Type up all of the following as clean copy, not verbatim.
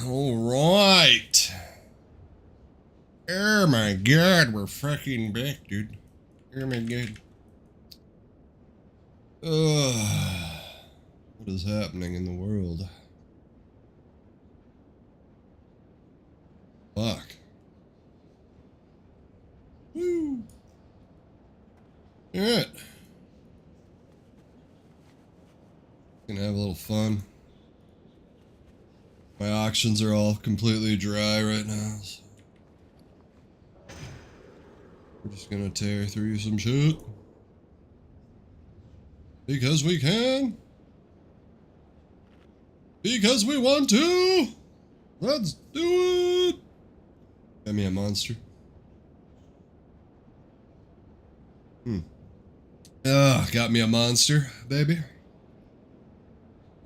Alright. Oh my god, we're fucking back, dude. Oh my god. What is happening in the world? Fuck. Woo. Alright. Gonna have a little fun. My auctions are all completely dry right now, so we're just gonna tear through some shit. Because we can. Because we want to. Let's do it. Got me a monster. Got me a monster, baby.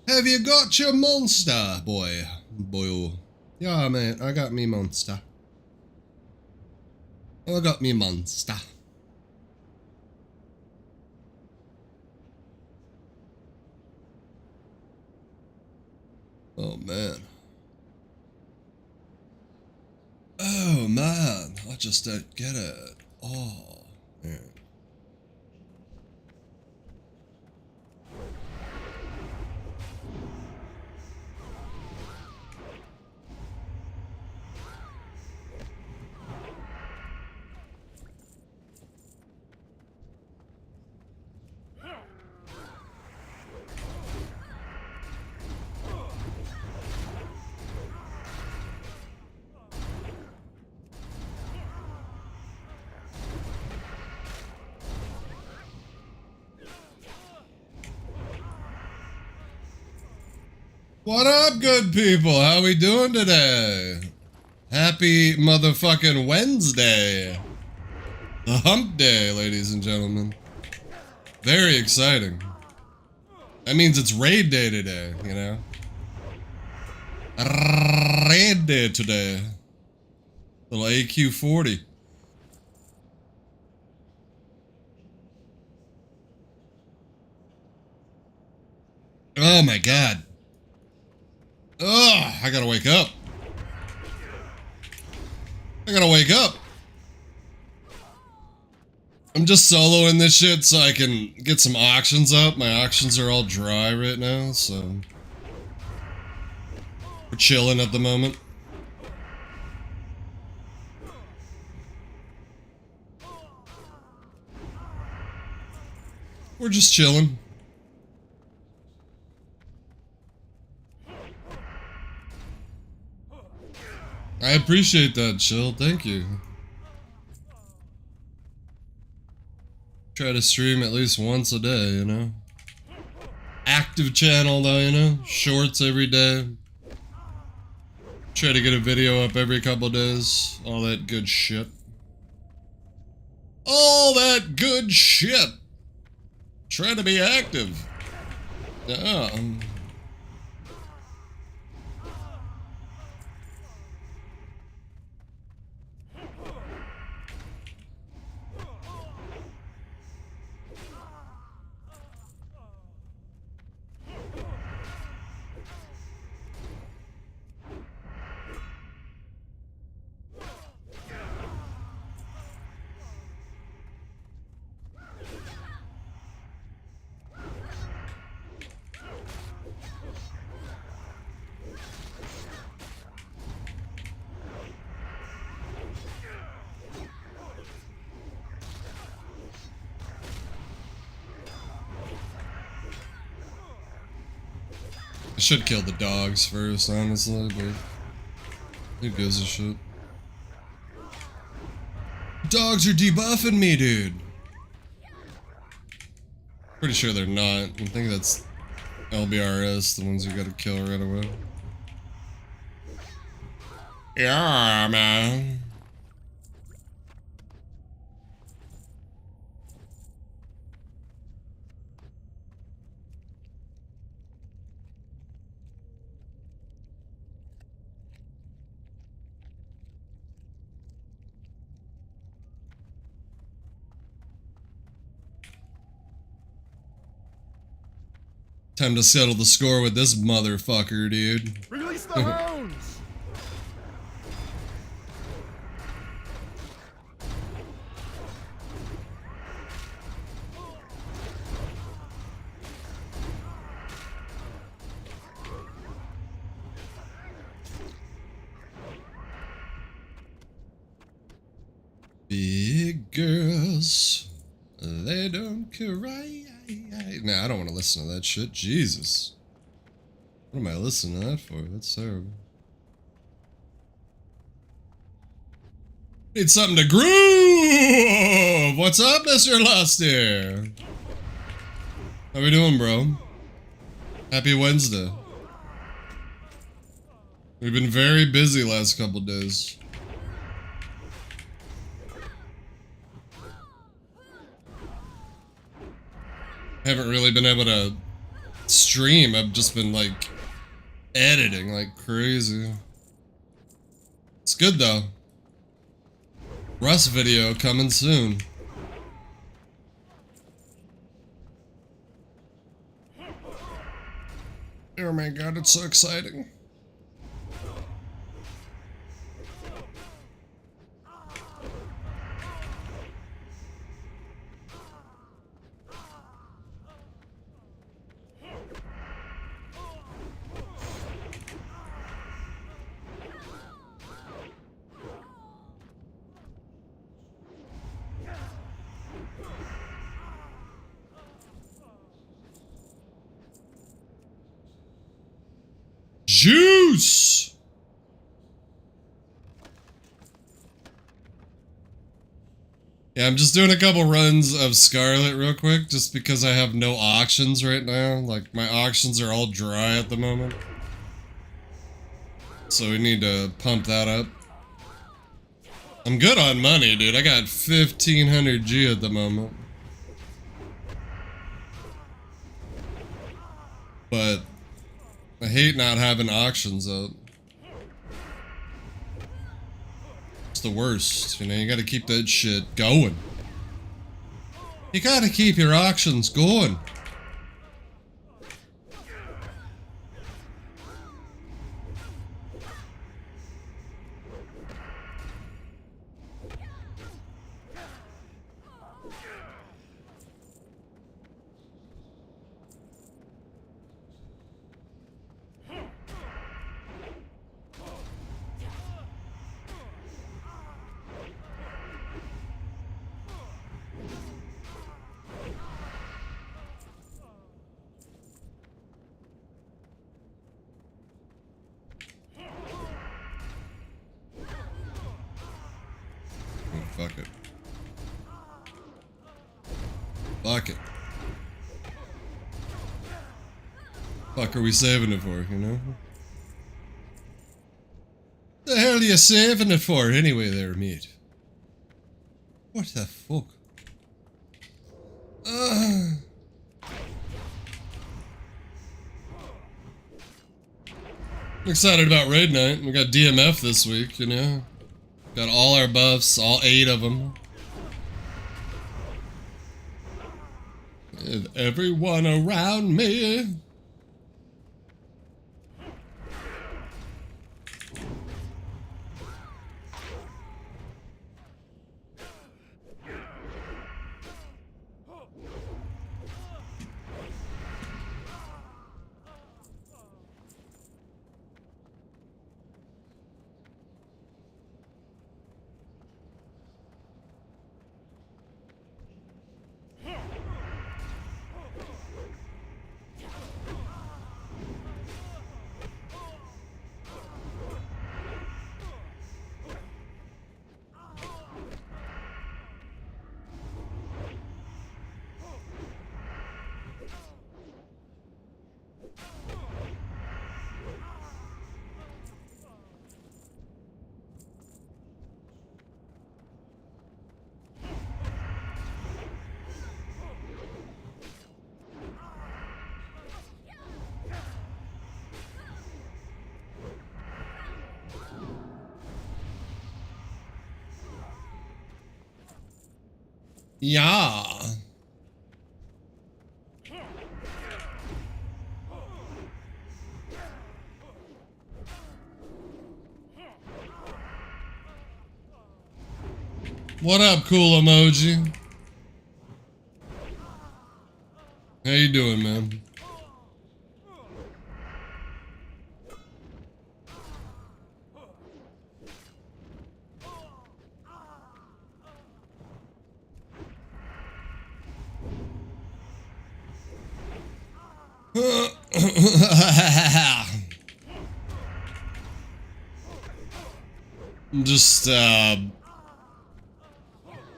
Have you got your monster, boy? Boy. Yeah, man, I got me monster. I got me monster. Oh, man. Oh, man. I just don't get it. Oh, man. What up, good people? How we doing today? Happy motherfucking Wednesday. The hump day, ladies and gentlemen. Very exciting. That means it's raid day today, you know? Raid day today. Little AQ-40. Oh my god. Ugh, I gotta wake up. I gotta wake up. I'm just soloing this shit so I can get some auctions up. My auctions are all dry right now, so we're chilling at the moment. We're just chilling. I appreciate that, Chill. Thank you. Try to stream at least once a day, you know? Active channel, though, you know? Shorts every day. Try to get a video up every couple days. All that good shit. All that good shit! Try to be active. Yeah. I should kill the dogs first, honestly, but who gives a shit? Dogs are debuffing me, dude. Pretty sure they're not. I think that's LBRS, the ones you gotta kill right away. Yeah, man. Time to settle the score with this motherfucker, dude. Release the hounds! Cause they don't cry. Nah, I don't want to listen to that shit. Jesus. What am I listening to that for? That's terrible. Need something to groove! What's up, Mr. Lusty? How we doing, bro? Happy Wednesday. We've been very busy last couple days. Haven't really been able to stream. I've just been like editing like crazy. It's good though. Rust video coming soon. Oh my god, it's so exciting. Juice! Yeah, I'm just doing a couple runs of Scarlet real quick, just because I have no auctions right now. Like, my auctions are all dry at the moment. So we need to pump that up. I'm good on money, dude. I got 1,500 G at the moment. But I hate not having auctions up. It's the worst, you know, you gotta keep that shit going. You gotta keep your auctions going. Fuck it. Fuck it. Fuck are we saving it for, you know? The hell are you saving it for anyway there, mate? What the fuck? I'm excited about raid night. We got DMF this week, you know? Got all our buffs, all 8 of them. And everyone around me. Yeah. What up, cool emoji? How you doing, man? I'm just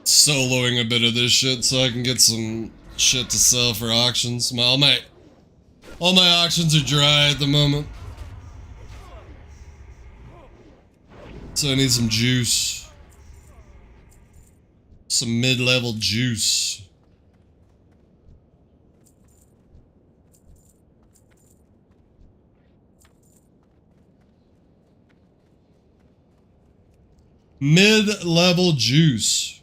soloing a bit of this shit so I can get some shit to sell for auctions. All my auctions are dry at the moment, so I need some juice, some mid-level juice. Mid-level juice.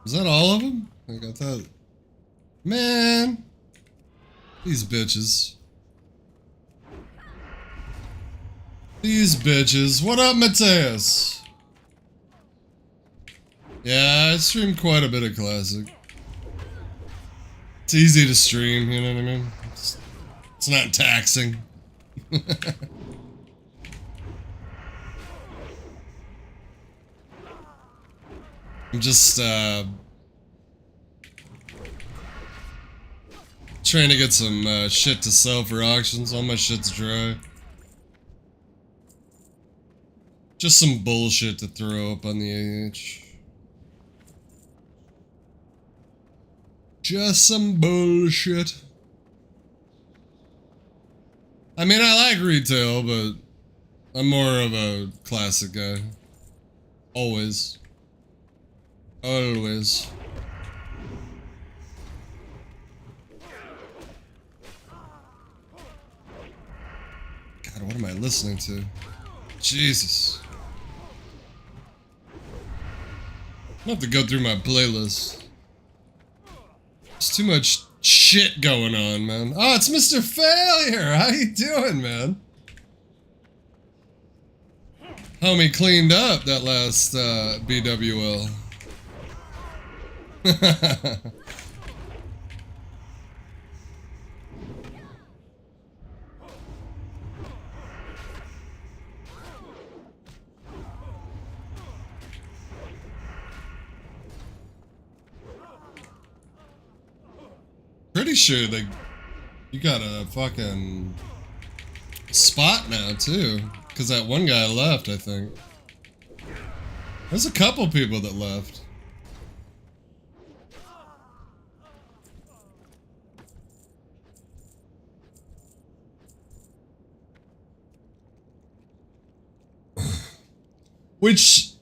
Is that all of them? I got that. Man, these bitches. These bitches. What up, Mateus? Yeah, I stream quite a bit of Classic. It's easy to stream, you know what I mean? It's not taxing. I'm just trying to get some shit to sell for auctions. All my shit's dry. Just some bullshit to throw up on the AH. Just some bullshit. I mean, I like retail, but I'm more of a classic guy. Always. Always. God, what am I listening to? Jesus. I'm gonna have to go through my playlist. There's too much shit going on, man. Oh, it's Mr. Failure! How you doing, man? Homie cleaned up that last BWL. Pretty sure that you got a fucking spot now too, because that one guy left, I think. There's a couple people that left. Which,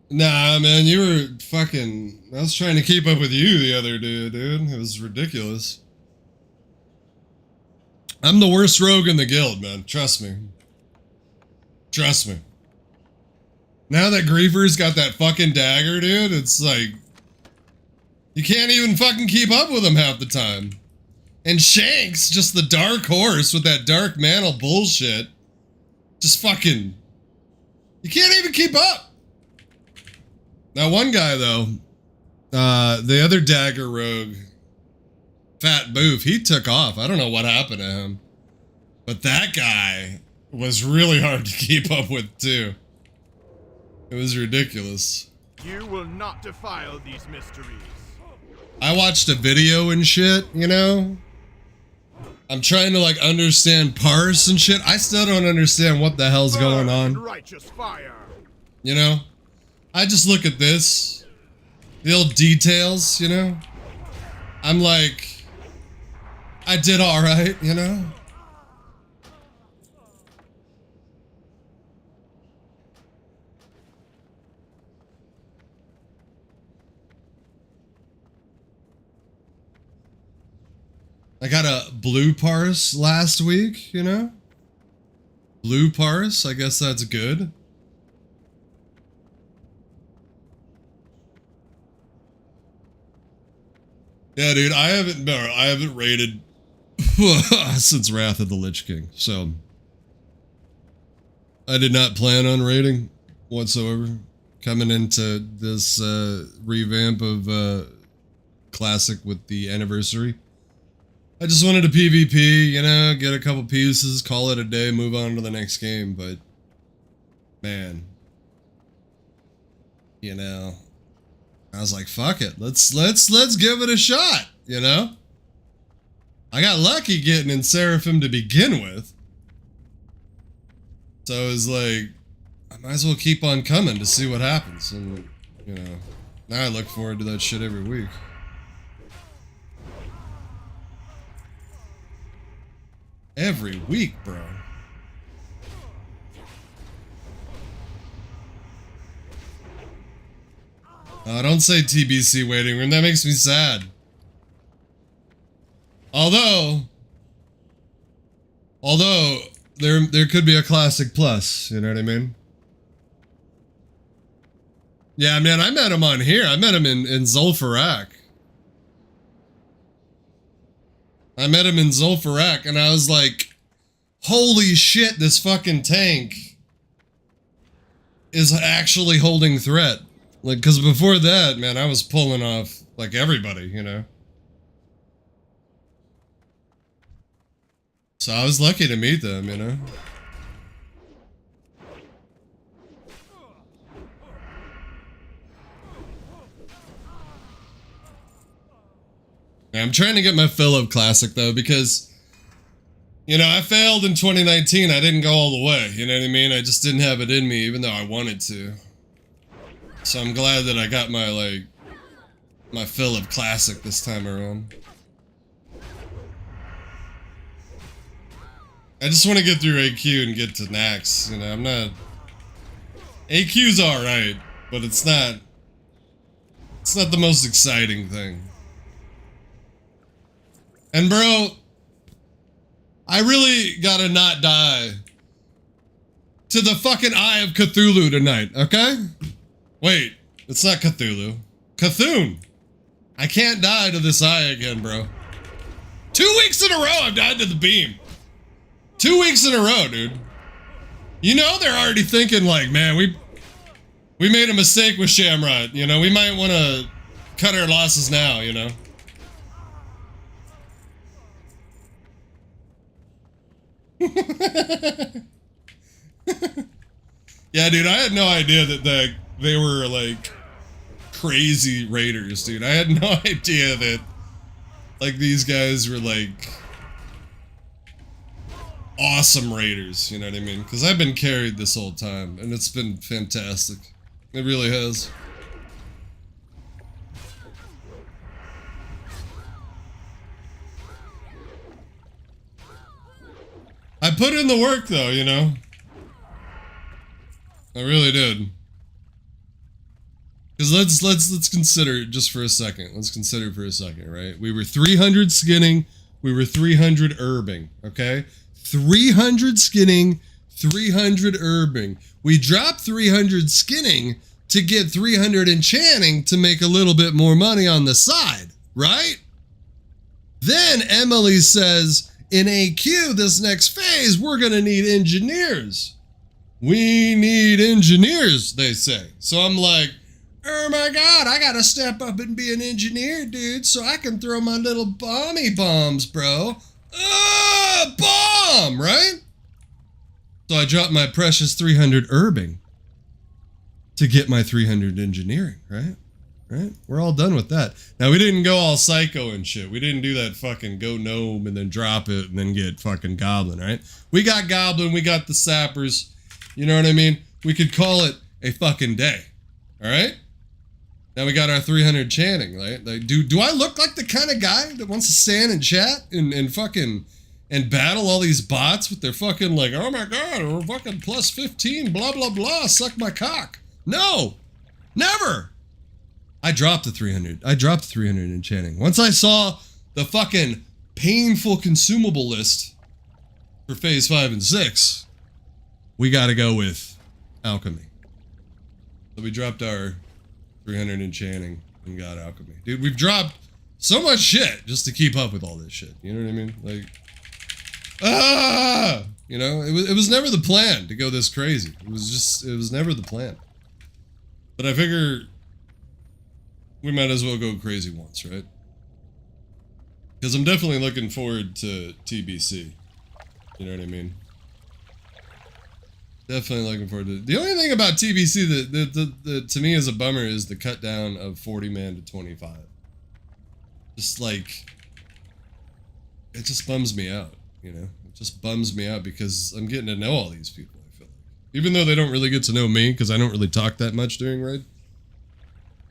nah, man, you were fucking. I was trying to keep up with you the other day, dude. It was ridiculous. I'm the worst rogue in the guild, man. Trust me. Trust me. Now that Griefer's got that fucking dagger, dude, it's like you can't even fucking keep up with him half the time. And Shanks, just the dark horse with that dark mantle bullshit, just fucking. You can't even keep up. Now, one guy though, the other dagger rogue, Fat Boof, he took off. I don't know what happened to him, but that guy was really hard to keep up with too. It was ridiculous. You will not defile these mysteries. I watched a video and shit, you know? I'm trying to like understand parse and shit. I still don't understand what the hell's going on. Righteous fire. You know? I just look at this. The little details, you know? I'm like, I did alright, you know? I got a blue parse last week, you know? Blue parse, I guess that's good. Yeah, dude, I haven't raided since Wrath of the Lich King, so I did not plan on raiding whatsoever. Coming into this revamp of Classic with the anniversary, I just wanted a PvP, you know, get a couple pieces, call it a day, move on to the next game. But man, you know, I was like, fuck it, let's give it a shot, you know? I got lucky getting in Seraphim to begin with. So it was like, I might as well keep on coming to see what happens. And, you know, now I look forward to that shit every week. Every week, bro. Don't say TBC waiting room, that makes me sad. Although there could be a Classic Plus, you know what I mean? Yeah, man, I met him on here. I met him in Zul'Farrak. I met him in Zul'Farrak, and I was like, holy shit, this fucking tank is actually holding threat. Like, because before that, man, I was pulling off, like, everybody, you know? So I was lucky to meet them, you know? I'm trying to get my fill of Classic, though, because, you know, I failed in 2019. I didn't go all the way, you know what I mean? I just didn't have it in me, even though I wanted to. So I'm glad that I got my, like, my fill of Classic this time around. I just want to get through AQ and get to Nax, you know, I'm not... AQ's alright, but it's not the most exciting thing. And bro, I really gotta not die to the fucking Eye of Cthulhu tonight, okay? Wait, it's not Cthulhu. Cthulhu! I can't die to this eye again, bro. 2 weeks in a row I've died to the beam. 2 weeks in a row, dude. You know they're already thinking like, man, we made a mistake with Shamrot, you know? We might want to cut our losses now, you know? Yeah, dude, I had no idea that they were, like, crazy raiders, dude. I had no idea that, like, these guys were, like, awesome raiders, you know what I mean? Because I've been carried this whole time, and it's been fantastic. It really has. I put in the work, though, you know? I really did. Because let's consider just for a second. Let's consider for a second, right? We were 300 skinning, we were 300 herbing, okay? 300 skinning, 300 herbing. We dropped 300 skinning to get 300 enchanting to make a little bit more money on the side, right? Then Emily says, in AQ, this next phase, we're gonna need engineers. We need engineers, they say. So I'm like, oh my god, I gotta step up and be an engineer, dude, so I can throw my little bombs, bro. Bomb, right? So I dropped my precious 300 herbing to get my 300 engineering, right? Right? We're all done with that. Now, we didn't go all psycho and shit. We didn't do that fucking go gnome and then drop it and then get fucking goblin, right? We got goblin, we got the sappers. You know what I mean? We could call it a fucking day. Alright? Now we got our 300 chanting, right? Like, do I look like the kind of guy that wants to stand and chat and fucking and battle all these bots with their fucking like, oh my god, we're fucking plus 15, blah blah blah, suck my cock. No! Never! I dropped the 300. I dropped 300 enchanting. Once I saw the fucking painful consumable list for phase 5 and 6, we gotta go with alchemy. So we dropped our 300 enchanting and got alchemy. Dude, we've dropped so much shit just to keep up with all this shit. You know what I mean? Like, you know, it was never the plan to go this crazy. It was never the plan. But I figure we might as well go crazy once, right? Because I'm definitely looking forward to TBC. You know what I mean? Definitely looking forward to it. The only thing about TBC that to me is a bummer is the cut down of 40 man to 25. Just like, it just bums me out, you know? It just bums me out because I'm getting to know all these people, I feel like. Even though they don't really get to know me because I don't really talk that much during raid.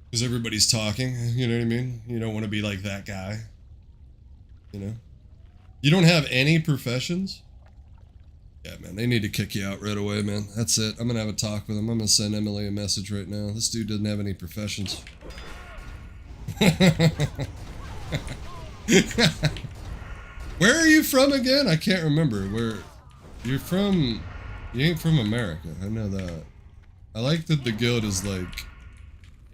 Because everybody's talking, you know what I mean? You don't want to be like that guy. You know? You don't have any professions? Yeah, man, they need to kick you out right away, man. That's it. I'm gonna have a talk with them. I'm gonna send Emily a message right now. This dude doesn't have any professions. Where are you from again? I can't remember. Where you're from? You ain't from America. I know that. I like that the guild is like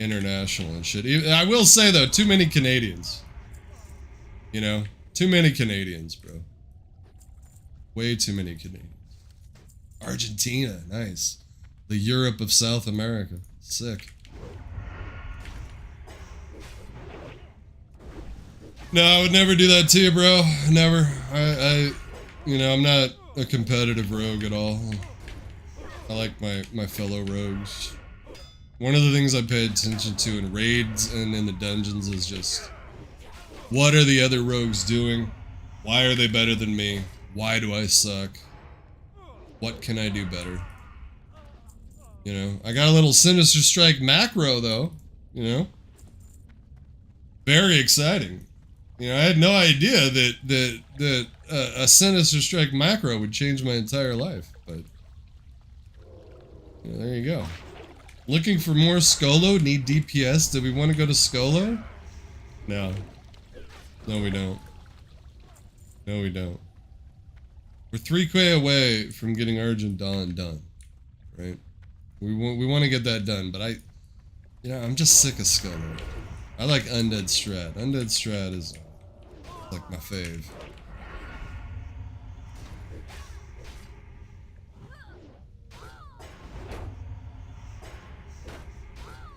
international and shit. I will say though, too many Canadians. You know, too many Canadians, bro. Way too many Canadians. Argentina, nice. The Europe of South America, sick. No, I would never do that to you, bro. Never. You know, I'm not a competitive rogue at all. I like my fellow rogues. One of the things I pay attention to in raids and in the dungeons is just, what are the other rogues doing? Why are they better than me? Why do I suck? What can I do better? You know, I got a little Sinister Strike macro though, you know? Very exciting. You know, I had no idea that a Sinister Strike macro would change my entire life, but yeah, there you go. Looking for more Skolo? Need DPS? Do we want to go to Skolo? No. No, we don't. No, we don't. We're 3K away from getting Argent Dawn done, right? We want to get that done, but I'm just sick of Skolo. I like Undead Strat. Undead Strat is like my fave.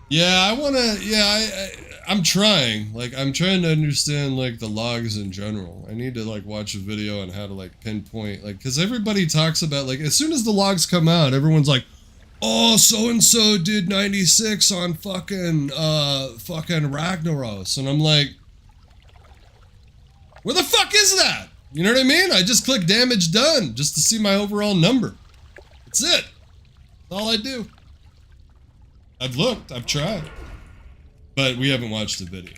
Yeah, I'm trying. Like, I'm trying to understand, like, the logs in general. I need to, like, watch a video on how to, like, pinpoint, like, because everybody talks about, like, as soon as the logs come out, everyone's like, oh, so-and-so did 96 on fucking Ragnaros. And I'm like, where the fuck is that? You know what I mean? I just click damage done just to see my overall number. That's it. That's all I do. I've looked, I've tried. But we haven't watched the video.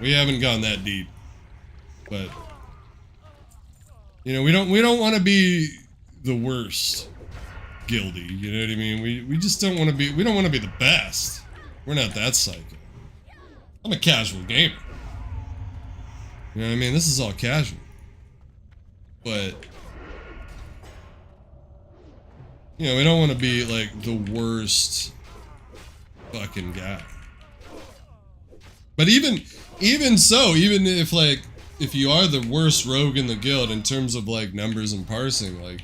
We haven't gone that deep. But you know, we don't want to be the worst guilty, you know what I mean? We just don't want to be, we don't want to be the best. We're not that psycho. I'm a casual gamer. You know what I mean? This is all casual. But you know, we don't want to be like the worst fucking guy. But even so, even if you are the worst rogue in the guild in terms of like numbers and parsing, like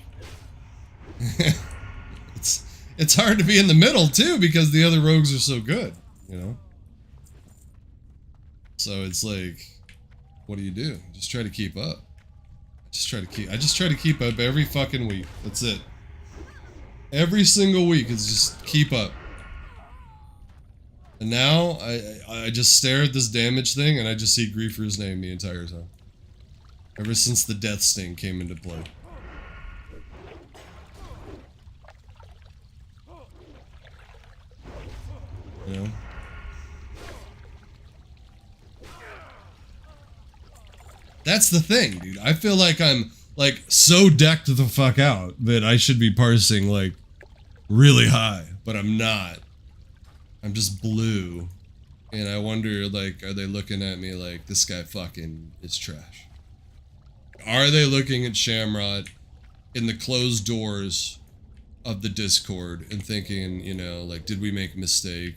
it's hard to be in the middle too because the other rogues are so good, you know? So it's like, what do you do? Just try to keep up. I just try to keep up every fucking week. That's it. Every single week is just keep up. And now, I just stare at this damage thing and I just see Griefer's name the entire time. Ever since the Death Sting came into play. You know? That's the thing, dude. I feel like I'm, like, so decked the fuck out that I should be parsing, like, really high. But I'm not. I'm just blue. And I wonder, like, are they looking at me like, this guy fucking is trash? Are they looking at Shamrod in the closed doors of the Discord and thinking, you know, like, did we make a mistake?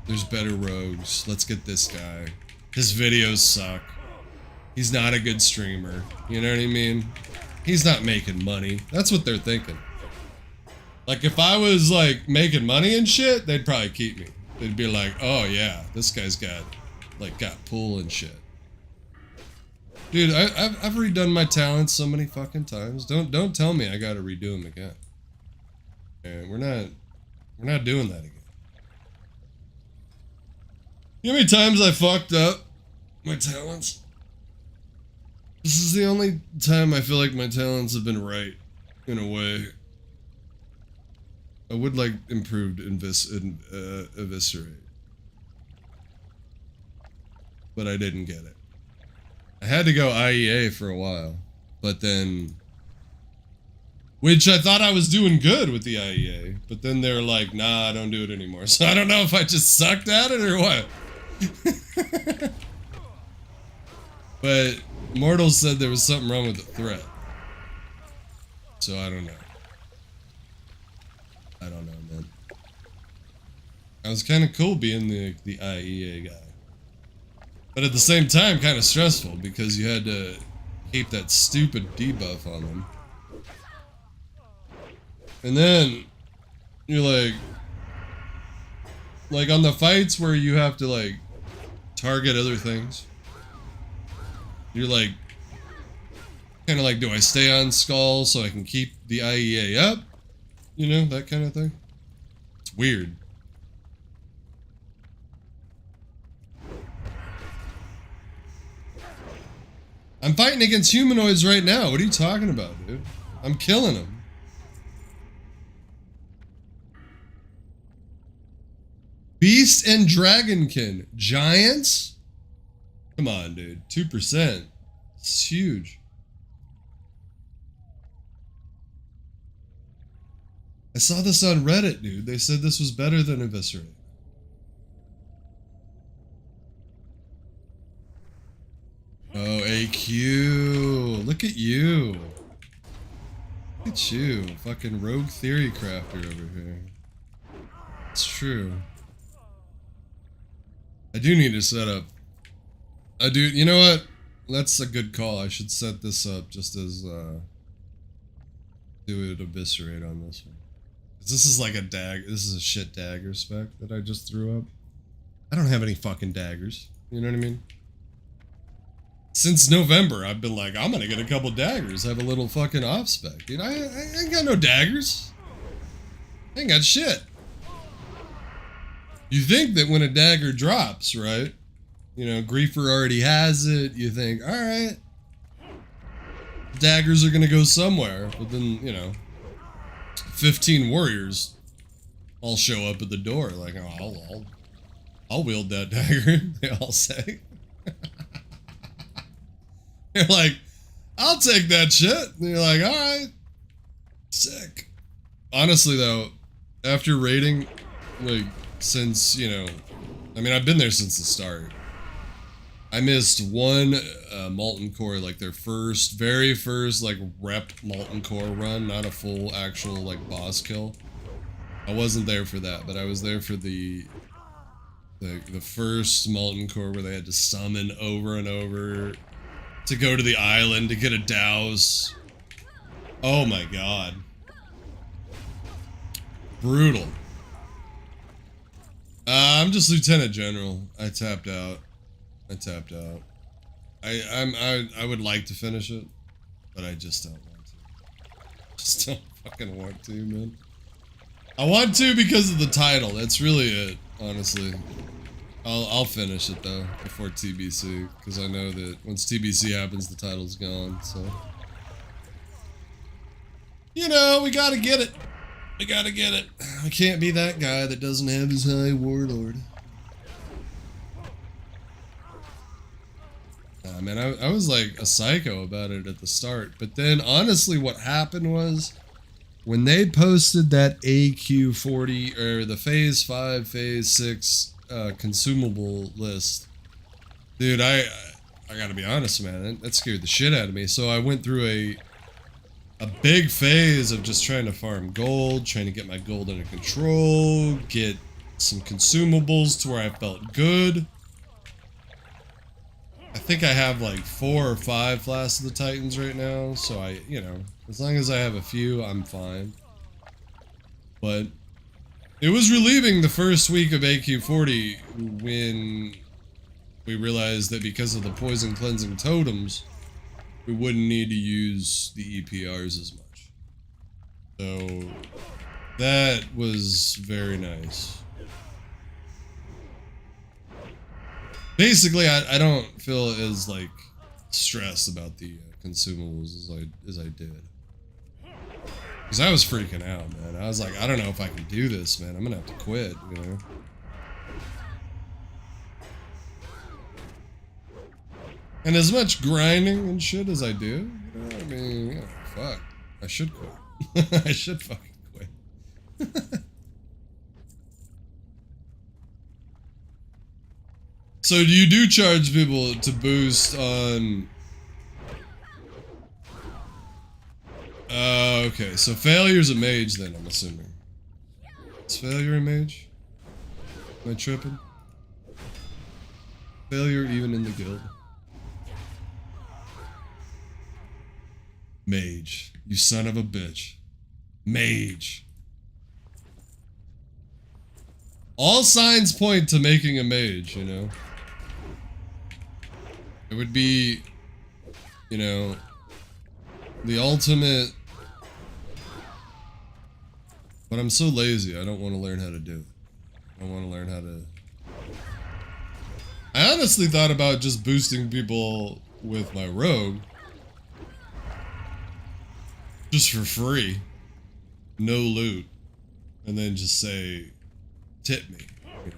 There's better rogues. Let's get this guy. His videos suck. He's not a good streamer. You know what I mean? He's not making money. That's what they're thinking. Like, if I was, like, making money and shit, they'd probably keep me. They'd be like, oh, yeah, this guy's got pull and shit. Dude, I've redone my talents so many fucking times. Don't tell me I gotta redo them again. And we're not doing that again. You know how many times I fucked up my talents? This is the only time I feel like my talents have been right, in a way. I would like improved eviscerate. But I didn't get it. I had to go IEA for a while, but then... Which I thought I was doing good with the IEA, but then they were like, nah, don't do it anymore. So I don't know if I just sucked at it or what. But Mortal said there was something wrong with the threat. So I don't know. I don't know, man. I was kind of cool being the IEA guy. But at the same time, kind of stressful because you had to keep that stupid debuff on them. And then you're like on the fights where you have to like target other things. You're like, kind of like, do I stay on Skull so I can keep the IEA up? You know, that kind of thing. It's weird. I'm fighting against humanoids right now. What are you talking about, dude? I'm killing them. Beast and Dragonkin. Giants? Come on, dude. 2%. It's huge. I saw this on Reddit, dude. They said this was better than Eviscerate. Oh, AQ. Look at you. Look at you. Fucking rogue theory crafter over here. It's true. I do need to set up. I do. You know what? That's a good call. I should set this up just as, do it Eviscerate on this one. This is like a this is a shit dagger spec that I just threw up. I don't have any fucking daggers. You know what I mean? Since November, I've been like, I'm gonna get a couple daggers. Have a little fucking off spec. Dude, I ain't got no daggers. I ain't got shit. You think that when a dagger drops, right? You know, Griefer already has it. You think, alright. Daggers are gonna go somewhere. But then, you know, 15 warriors all show up at the door. Like, oh, I'll wield that dagger, they all say. They're like, I'll take that shit. And you're like, alright. Sick. Honestly, though, after raiding, like, since, you know, I mean, I've been there since the start. I missed one Molten Core, like their very first, like, rep Molten Core run, not a full actual, like, boss kill. I wasn't there for that, but I was there for the first Molten Core where they had to summon over and over to go to the island to get a douse. Oh my god. Brutal. I'm just Lieutenant General. I tapped out. I would like to finish it, but I just don't want to. Just don't fucking want to, man. I want to because of the title. That's really it, honestly. I'll finish it though before TBC, because I know that once TBC happens, the title's gone. So, you know, we gotta get it. We gotta get it. I can't be that guy that doesn't have his high warlord. Man, I was like a psycho about it at the start, but then honestly what happened was when they posted that AQ40 or the Phase 5, Phase 6 consumable list, dude, I gotta be honest, man, that scared the shit out of me. So I went through a big phase of just trying to farm gold, trying to get my gold under control, get some consumables to where I felt good. I think I have like 4 or 5 Flasks of the Titans right now, so I, you know, as long as I have a few, I'm fine. But it was relieving the first week of AQ40 when we realized that because of the poison cleansing totems, we wouldn't need to use the EPRs as much. So that was very nice. Basically, I don't feel as like stressed about the consumables as I did. Because I was freaking out, man. I was like, I don't know if I can do this, man. I'm gonna have to quit, you know? And as much grinding and shit as I do, you know, I mean, you know, fuck. I should quit. I should fucking quit. So you do charge people to boost on... okay, so Failure's a mage then, I'm assuming. Is Failure a mage? Am I tripping? Failure even in the guild? Mage. You son of a bitch. Mage. All signs point to making a mage, you know? It would be, you know, the ultimate... But I'm so lazy, I don't want to learn how to do it. I want to learn how to... I honestly thought about just boosting people with my rogue. Just for free. No loot. And then just say, tip me. You know?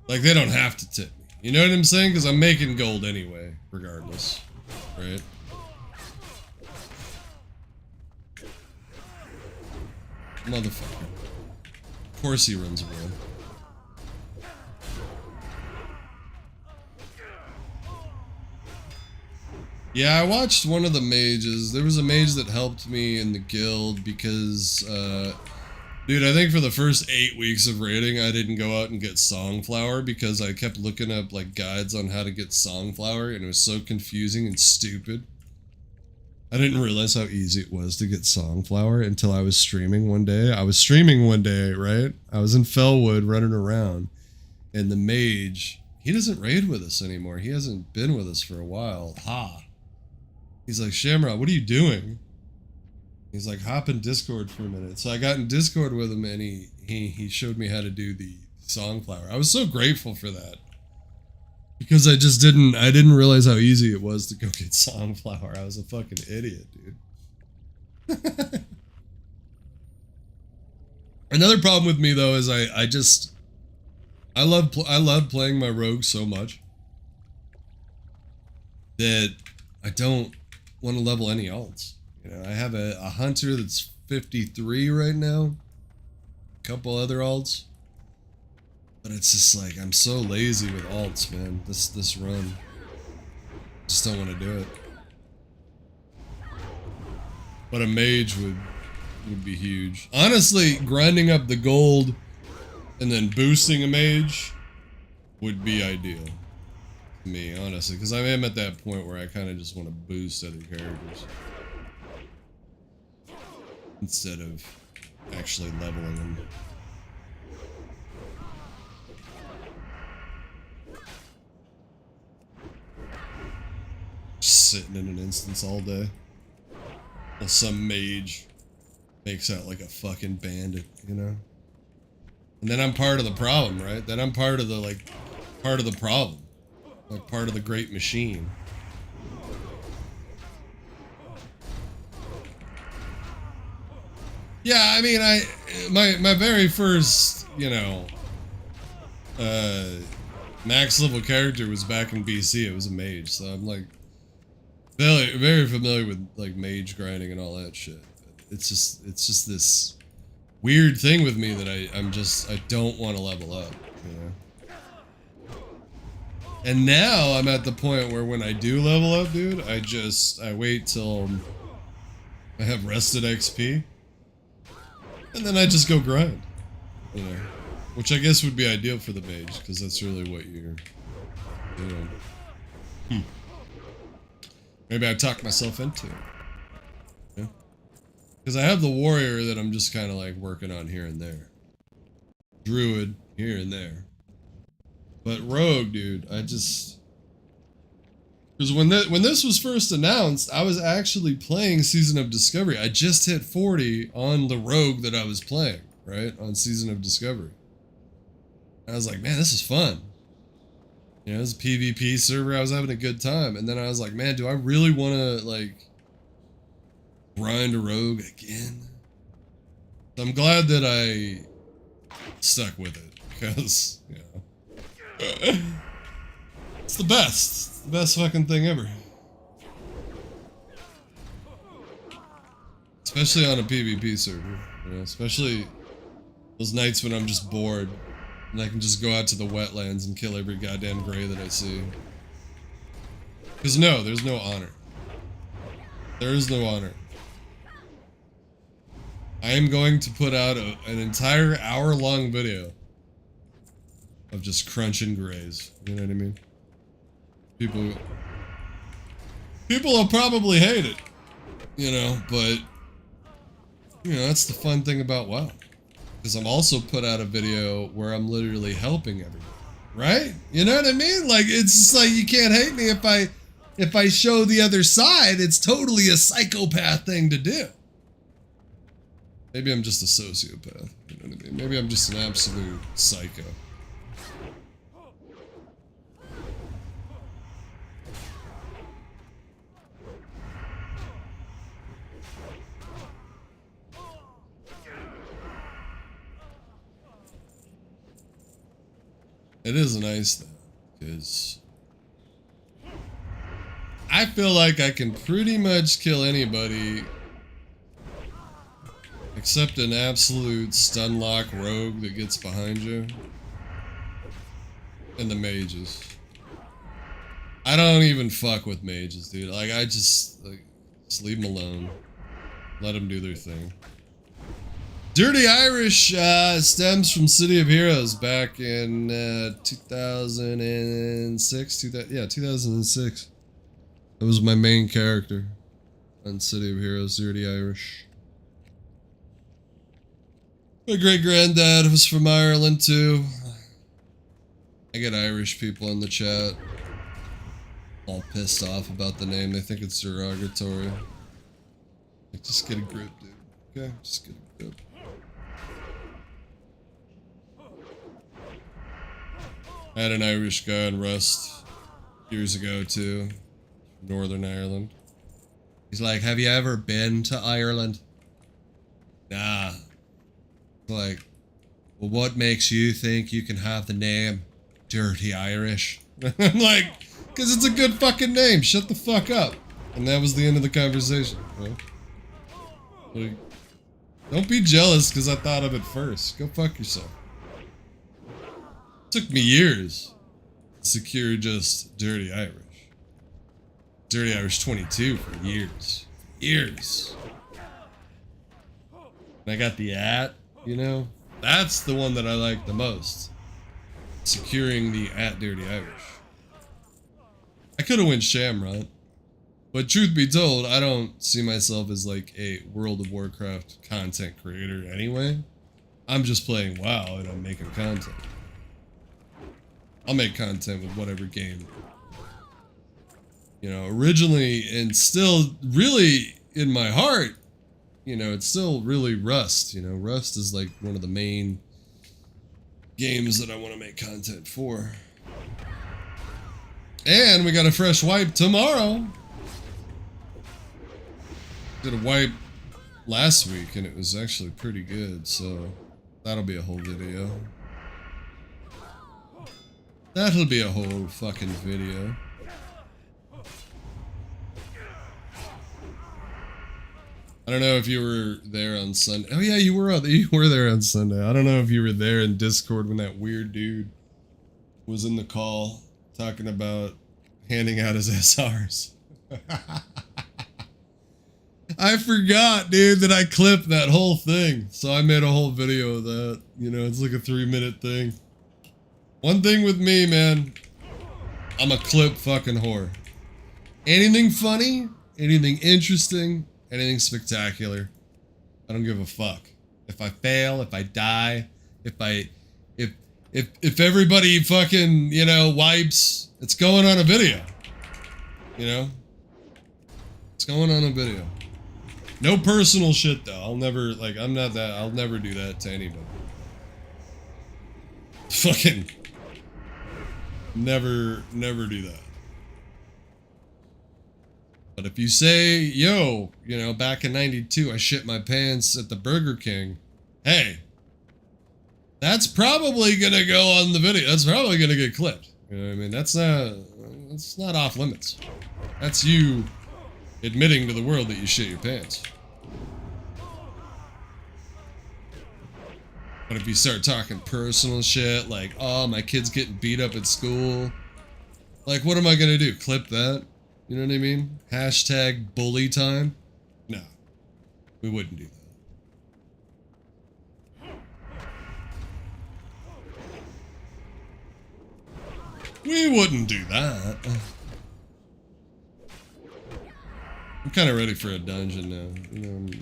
Like, they don't have to tip me. You know what I'm saying? Because I'm making gold anyway, regardless. Right? Motherfucker. Of course he runs away. Yeah, I watched one of the mages. There was a mage that helped me in the guild because, dude, I think for the first 8 weeks of raiding, I didn't go out and get Songflower because I kept looking up, like, guides on how to get Songflower, and it was so confusing and stupid. I didn't realize how easy it was to get Songflower until I was streaming one day. I was streaming one day, right? I was in Fellwood running around, and the mage, he doesn't raid with us anymore. He hasn't been with us for a while. He's like, Shamrock, what are you doing? He's like, hop in Discord for a minute. So I got in Discord with him, and he showed me how to do the Songflower. I was so grateful for that. Because I didn't realize how easy it was to go get Songflower. I was a fucking idiot, dude. Another problem with me, though, is I love playing my rogue so much that I don't want to level any alts. You know, I have a hunter that's 53 right now. A couple other alts. But it's just like, I'm so lazy with alts, man. This run. Just don't want to do it. But a mage would be huge. Honestly, grinding up the gold and then boosting a mage would be ideal. To me, honestly. Because I am at that point where I kind of just want to boost other characters. Instead of actually leveling them. Just sitting in an instance all day. While some mage makes out like a fucking bandit, you know? And then I'm part of the problem, right? Then I'm part of the, like, part of the problem. Like, part of the great machine. Yeah, I mean, my very first, you know, max level character was back in BC. It was a mage, so I'm like very, very familiar with like mage grinding and all that shit. It's just this weird thing with me that I don't want to level up, you know. And now I'm at the point where when I do level up, dude, I wait till I have rested XP. And then I just go grind, you know, which I guess would be ideal for the mage, because that's really what You know. Maybe I talked myself into it. Yeah. Because I have the warrior that I'm just kind of like working on here and there. Druid here and there. But rogue, dude, I just... Because when this was first announced, I was actually playing Season of Discovery. I just hit 40 on the rogue that I was playing, right? On Season of Discovery. I was like, man, this is fun. You know, it was a PvP server. I was having a good time. And then I was like, man, do I really want to, like, grind a rogue again? So I'm glad that I stuck with it. Because, you know, it's the best. It's the best fucking thing ever. Especially on a PvP server. You know, especially those nights when I'm just bored. And I can just go out to the wetlands and kill every goddamn gray that I see. Because no, there's no honor. There is no honor. I am going to put out an entire hour-long video of just crunching grays. You know what I mean? People will probably hate it. You know, but... You know, that's the fun thing about WoW. Because I'm also put out a video where I'm literally helping everybody, right? You know what I mean? Like, it's just like, you can't hate me if I show the other side. It's totally a psychopath thing to do. Maybe I'm just a sociopath, you know what I mean? Maybe I'm just an absolute psycho. It is nice though, because I feel like I can pretty much kill anybody except an absolute stun lock rogue that gets behind you. And the mages. I don't even fuck with mages, dude. Like, I just leave them alone. Let them do their thing. Dirty Irish stems from City of Heroes back in 2006. 2006. That was my main character on City of Heroes, Dirty Irish. My great-granddad was from Ireland, too. I get Irish people in the chat all pissed off about the name. They think it's derogatory. Like, just get a grip, dude. Okay? Just get a grip. I had an Irish guy on Rust years ago, too. Northern Ireland. He's like, have you ever been to Ireland? Nah. Like, well, what makes you think you can have the name Dirty Irish? I'm like, because it's a good fucking name. Shut the fuck up. And that was the end of the conversation. Right? Like, don't be jealous because I thought of it first. Go fuck yourself. Took me years to secure just Dirty Irish. Dirty Irish 22 for years. Years. And I got the @ you know? That's the one that I like the most. Securing the @ Dirty Irish. I could have went Shamrot. But truth be told, I don't see myself as like a World of Warcraft content creator anyway. I'm just playing WoW and I'm making content. I'll make content with whatever game. You know, originally and still really in my heart, you know, it's still really Rust. You know, Rust is like one of the main games that I want to make content for. And we got a fresh wipe tomorrow. Did a wipe last week and it was actually pretty good, so that'll be a whole video. That'll be a whole fucking video. I don't know if you were there on Sunday. Oh yeah, you were there on Sunday. I don't know if you were there in Discord when that weird dude was in the call talking about handing out his SRs. I forgot, dude, that I clipped that whole thing. So I made a whole video of that. You know, it's like a 3-minute thing. One thing with me, man. I'm a clip fucking whore. Anything funny, anything interesting, anything spectacular. I don't give a fuck. If I fail, if I die, if everybody fucking, you know, wipes, it's going on a video. You know? It's going on a video. No personal shit though. I'll never, like, I'm not that, I'll never do that to anybody. Fucking never do that. But if you say, yo, you know, back in 92, I shit my pants at the Burger King, hey, that's probably gonna go on the video. That's probably gonna get clipped. You know what I mean? That's not off limits. That's you admitting to the world that you shit your pants. But if you start talking personal shit, like, oh, my kid's getting beat up at school, like, what am I gonna do? Clip that? You know what I mean? Hashtag bully time? No. We wouldn't do that. We wouldn't do that. I'm kind of ready for a dungeon now. You know,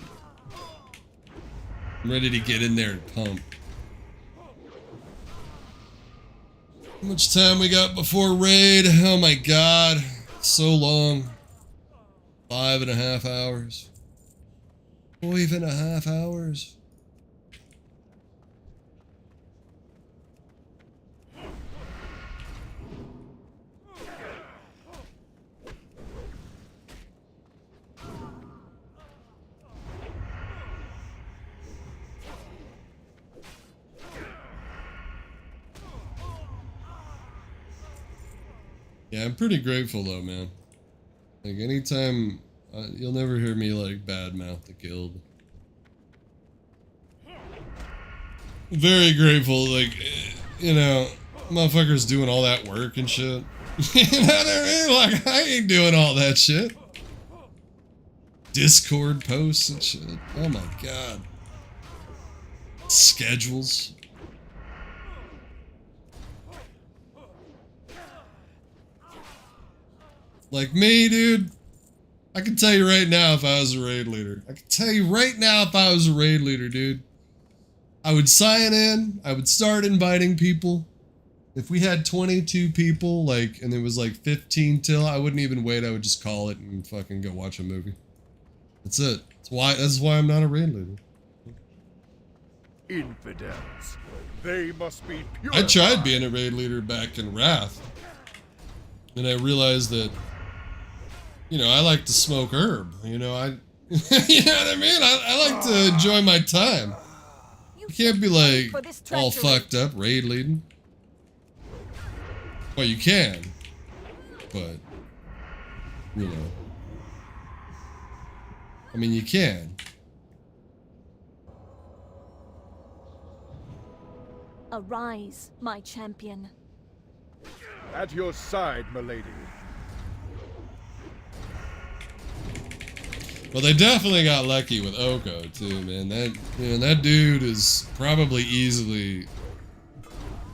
I'm ready to get in there and pump. How much time we got before raid? Oh my god. So long. 5.5 hours. 5.5 hours. Yeah, I'm pretty grateful though, man. Like, anytime, you'll never hear me, like, badmouth the guild. Very grateful, like, you know, motherfuckers doing all that work and shit. You know what I mean? Like, I ain't doing all that shit. Discord posts and shit. Oh my god. Schedules. Like me, dude, I can tell you right now if I was a raid leader. I can tell you right now if I was a raid leader, dude. I would sign in, I would start inviting people. If we had 22 people, like, and it was like 15 till, I wouldn't even wait, I would just call it and fucking go watch a movie. That's it. That's why I'm not a raid leader. Infidels. They must be pure. I tried being a raid leader back in Wrath. And I realized that, you know, I like to smoke herb. You know, you know what I mean? I like to enjoy my time. You can't be like all fucked up raid leading. Well, you can, but you know, I mean, you can. Arise, my champion. At your side, milady. Well, they definitely got lucky with Oko too, man. That dude is probably easily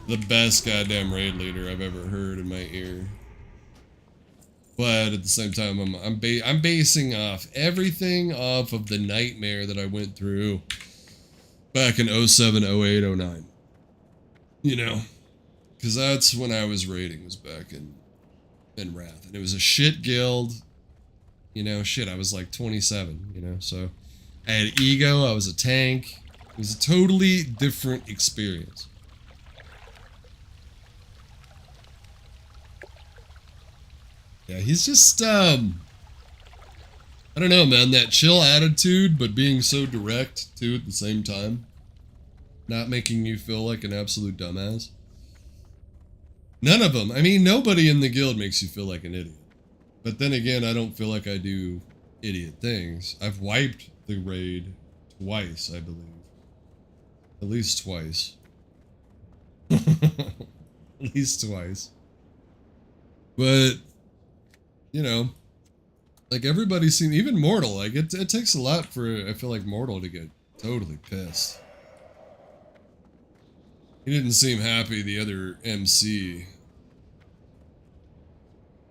the best goddamn raid leader I've ever heard in my ear. But at the same time, I'm basing off everything off of the nightmare that I went through back in 07, 08, 09. You know, because that's when I was raiding, was back in Wrath, and it was a shit guild. You know, shit, I was like 27, you know, so I had ego, I was a tank. It was a totally different experience. Yeah, he's just, I don't know, man, that chill attitude, but being so direct, too, at the same time. Not making you feel like an absolute dumbass. None of them. I mean, nobody in the guild makes you feel like an idiot. But then again, I don't feel like I do idiot things. I've wiped the raid twice, I believe. At least twice. At least twice. But, you know, like everybody seems, even Mortal, like it takes a lot for, I feel like, Mortal to get totally pissed. He didn't seem happy the other MC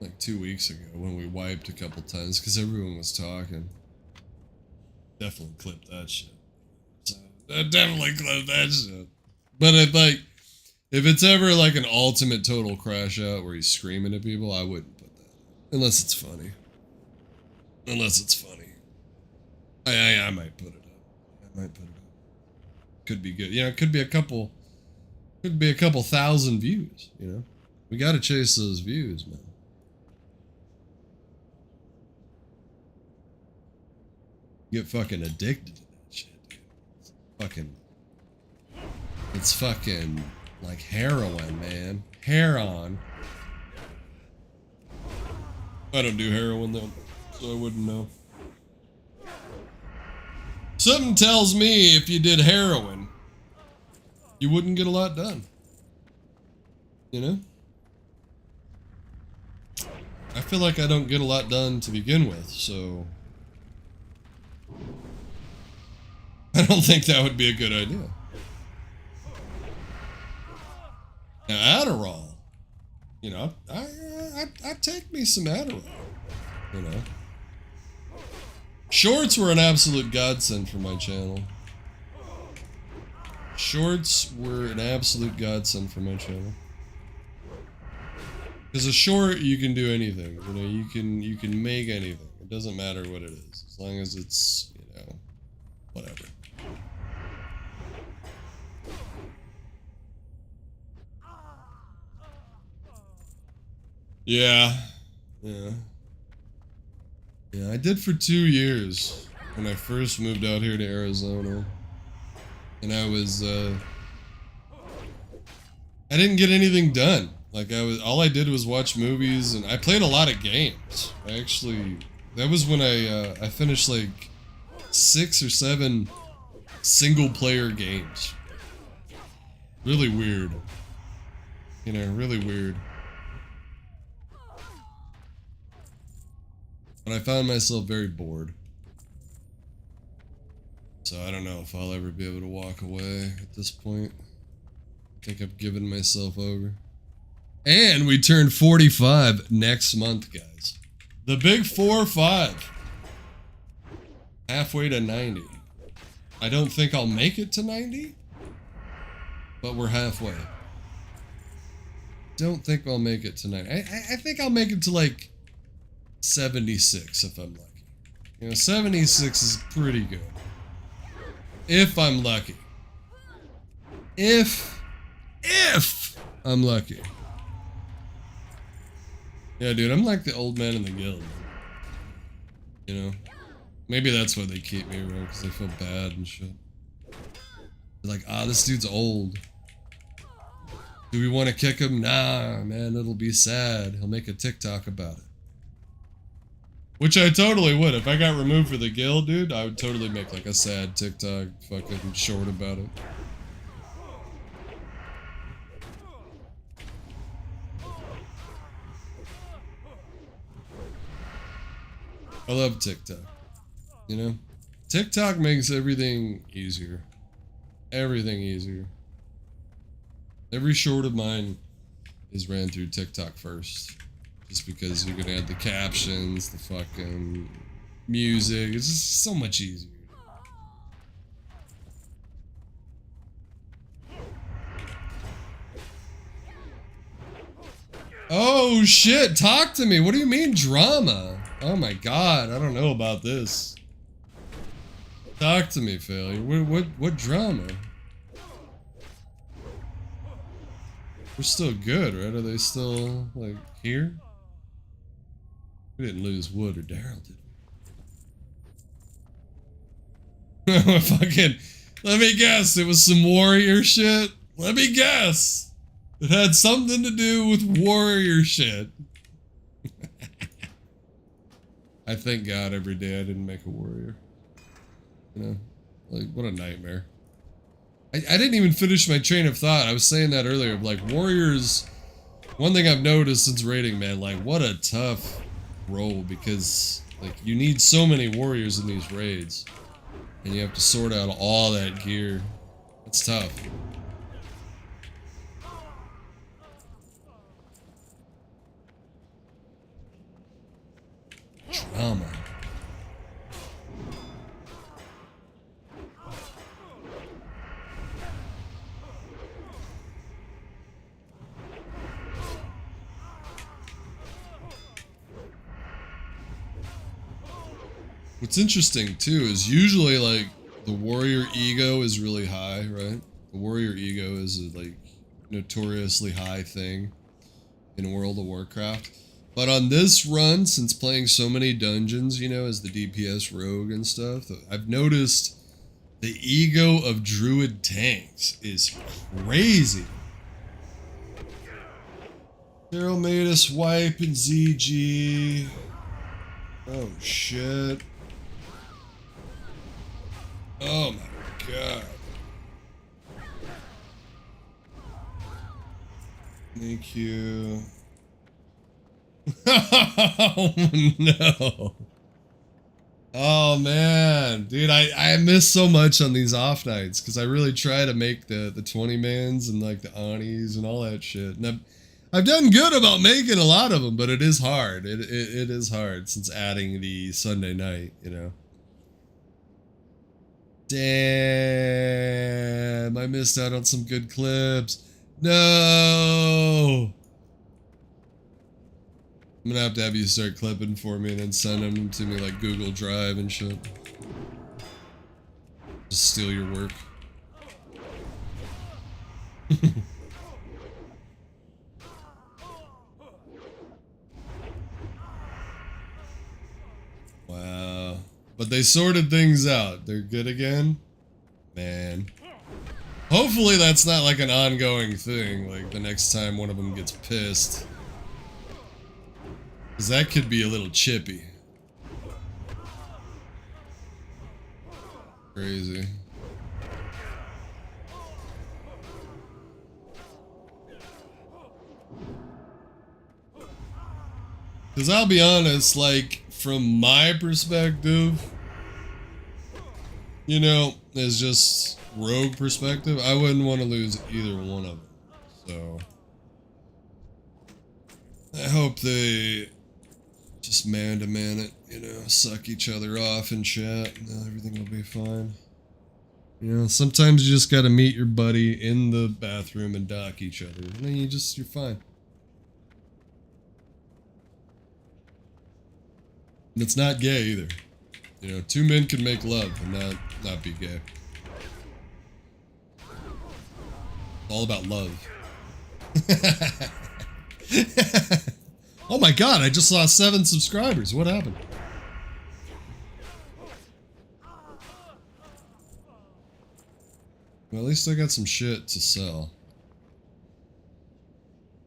like 2 weeks ago when we wiped a couple times because everyone was talking. Definitely clip that shit. So, definitely clip that shit. But if it's ever like an ultimate total crash out where he's screaming at people, I wouldn't put that. Unless it's funny. Unless it's funny. I might put it up. I might put it up. Could be good. Yeah, it could be a couple thousand views, you know? We gotta chase those views, man. Get fucking addicted to that shit, dude. It's fucking like heroin, man. Heroin. I don't do heroin though, so I wouldn't know. Something tells me if you did heroin, you wouldn't get a lot done. You know? I feel like I don't get a lot done to begin with, so I don't think that would be a good idea. Now, Adderall, you know, I take me some Adderall, you know. Shorts were an absolute godsend for my channel. Shorts were an absolute godsend for my channel. Because a short, you can do anything. You know, you can make anything. It doesn't matter what it is, as long as it's, you know, whatever. Yeah. Yeah, I did for 2 years when I first moved out here to Arizona. And I didn't get anything done. Like all I did was watch movies and I played a lot of games. That was when I finished like 6 or 7 single player games. Really weird. You know, really weird. But I found myself very bored. So I don't know if I'll ever be able to walk away at this point. I think I've given myself over. And we turn 45 next month, guys. The big 4-5. Halfway to 90. I don't think I'll make it to 90. But we're halfway. Don't think I'll make it to 90. I think I'll make it to like 76 if I'm lucky. You know, 76 is pretty good. If I'm lucky. If I'm lucky. Yeah, dude, I'm like the old man in the guild. You know? Maybe that's why they keep me around, because they feel bad and shit. They're like, this dude's old. Do we want to kick him? Nah, man, it'll be sad. He'll make a TikTok about it. Which I totally would. If I got removed for the guild, dude, I would totally make like a sad TikTok fucking short about it. I love TikTok. You know? TikTok makes everything easier. Everything easier. Every short of mine is ran through TikTok first. Just because you can add the captions, the fucking music. It's just so much easier. Oh shit, talk to me. What do you mean drama? Oh my god, I don't know about this. Talk to me, Failure. What drama? We're still good, right? Are they still, like, here? We didn't lose Wood or Daryl, did we? Fucking, let me guess, it was some warrior shit? Let me guess! It had something to do with warrior shit. I thank God every day I didn't make a warrior. You know? Like, what a nightmare. I didn't even finish my train of thought. I was saying that earlier. Like, warriors... One thing I've noticed since raiding, man, like, what a tough role. Because, like, you need so many warriors in these raids. And you have to sort out all that gear. It's tough. drama. What's interesting too is usually like the warrior ego is really high, right? The warrior ego is a like notoriously high thing in World of Warcraft. But on this run, since playing so many dungeons, you know, as the DPS rogue and stuff, I've noticed the ego of druid tanks is crazy. Daryl made us wipe and ZG. Oh shit. Oh my god. Thank you. Oh no. Oh man, dude, I miss so much on these off nights because I really try to make the 20-mans and like the Anis and all that shit. And I've done good about making a lot of them, but it is hard. It is hard since adding the Sunday night, you know. Damn, I missed out on some good clips. No. I'm gonna have to have you start clipping for me and then send them to me like Google Drive and shit. Just steal your work. Wow. But they sorted things out. They're good again? Man. Hopefully that's not like an ongoing thing, like the next time one of them gets pissed. Because that could be a little chippy. Crazy. Because I'll be honest, like, from my perspective, you know, as just rogue perspective, I wouldn't want to lose either one of them. So, I hope they just man-to-man it, you know, suck each other off in chat, and everything will be fine. You know, sometimes you just gotta meet your buddy in the bathroom and dock each other, and then you're fine. And it's not gay either. You know, two men can make love and not be gay. It's all about love. Oh my god, I just lost 7 subscribers. What happened? Well, at least I got some shit to sell.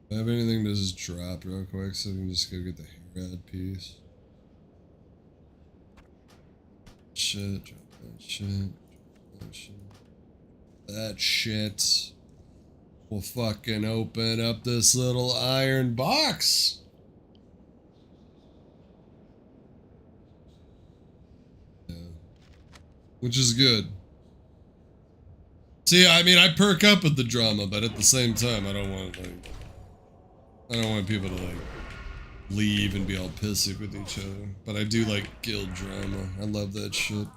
Do I have anything to just drop real quick so I can just go get the Herod piece? Shit, drop that shit, drop that shit. That shit. We'll fucking open up this little iron box. Yeah. Which is good. See, I mean, I perk up with the drama, but at the same time, I don't want people to like leave and be all pissy with each other. But I do like guild drama. I love that shit.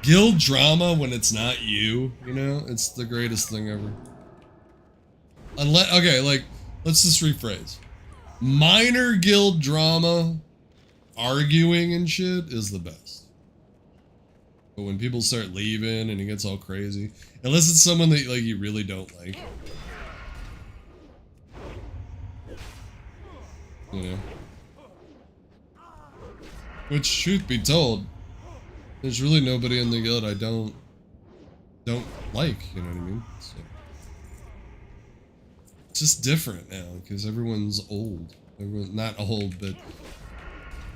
Guild drama when it's not you, you know? It's the greatest thing ever. Unless, okay, like, let's just rephrase. Minor guild drama, arguing and shit is the best. But when people start leaving and it gets all crazy, unless it's someone that like you really don't like. You know? Which, truth be told, there's really nobody in the guild I don't like, you know what I mean? So, it's just different now, because everyone's old. Everyone's not old, but,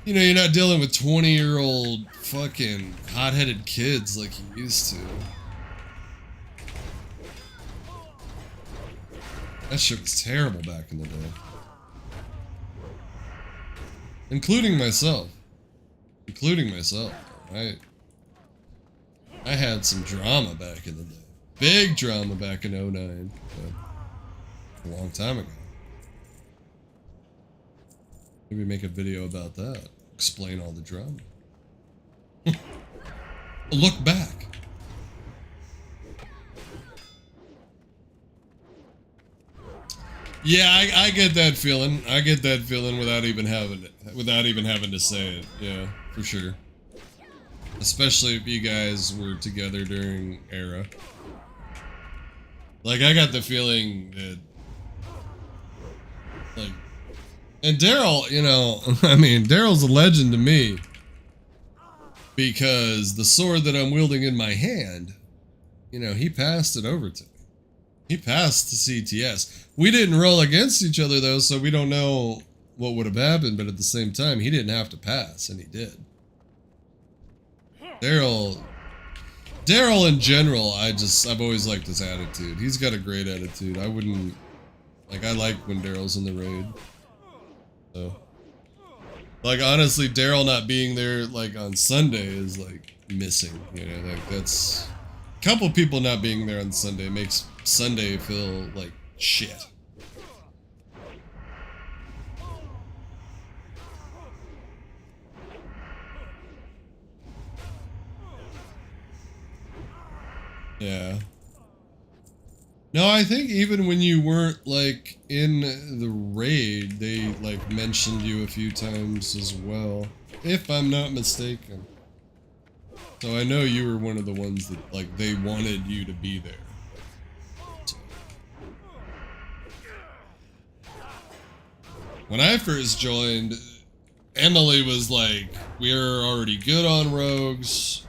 you know, you're not dealing with 20-year-old fucking hot-headed kids like you used to. That shit was terrible back in the day. Including myself. I had some drama back in the day. Big drama back in 09. But a long time ago. Maybe make a video about that. Explain all the drama. Look back. Yeah, I get that feeling. I get that feeling without even having to say it. Yeah, for sure. Especially if you guys were together during era. Like, I got the feeling that, like, and Daryl, you know, I mean, Daryl's a legend to me because the sword that I'm wielding in my hand, you know, he passed it over to me. He passed to CTS. We didn't roll against each other though, so we don't know what would have happened, but at the same time, he didn't have to pass, and he did. Daryl in general, I've always liked his attitude. He's got a great attitude. I wouldn't, like, I like when Daryl's in the raid. So, like, honestly, Daryl not being there, like, on Sunday is, like, missing, you know, like, that's, a couple people not being there on Sunday makes Sunday feel like shit. Yeah. No, I think even when you weren't, like, in the raid, they, like, mentioned you a few times as well, if I'm not mistaken. So I know you were one of the ones that, like, they wanted you to be there. So. When I first joined, Emily was like, we're already good on rogues.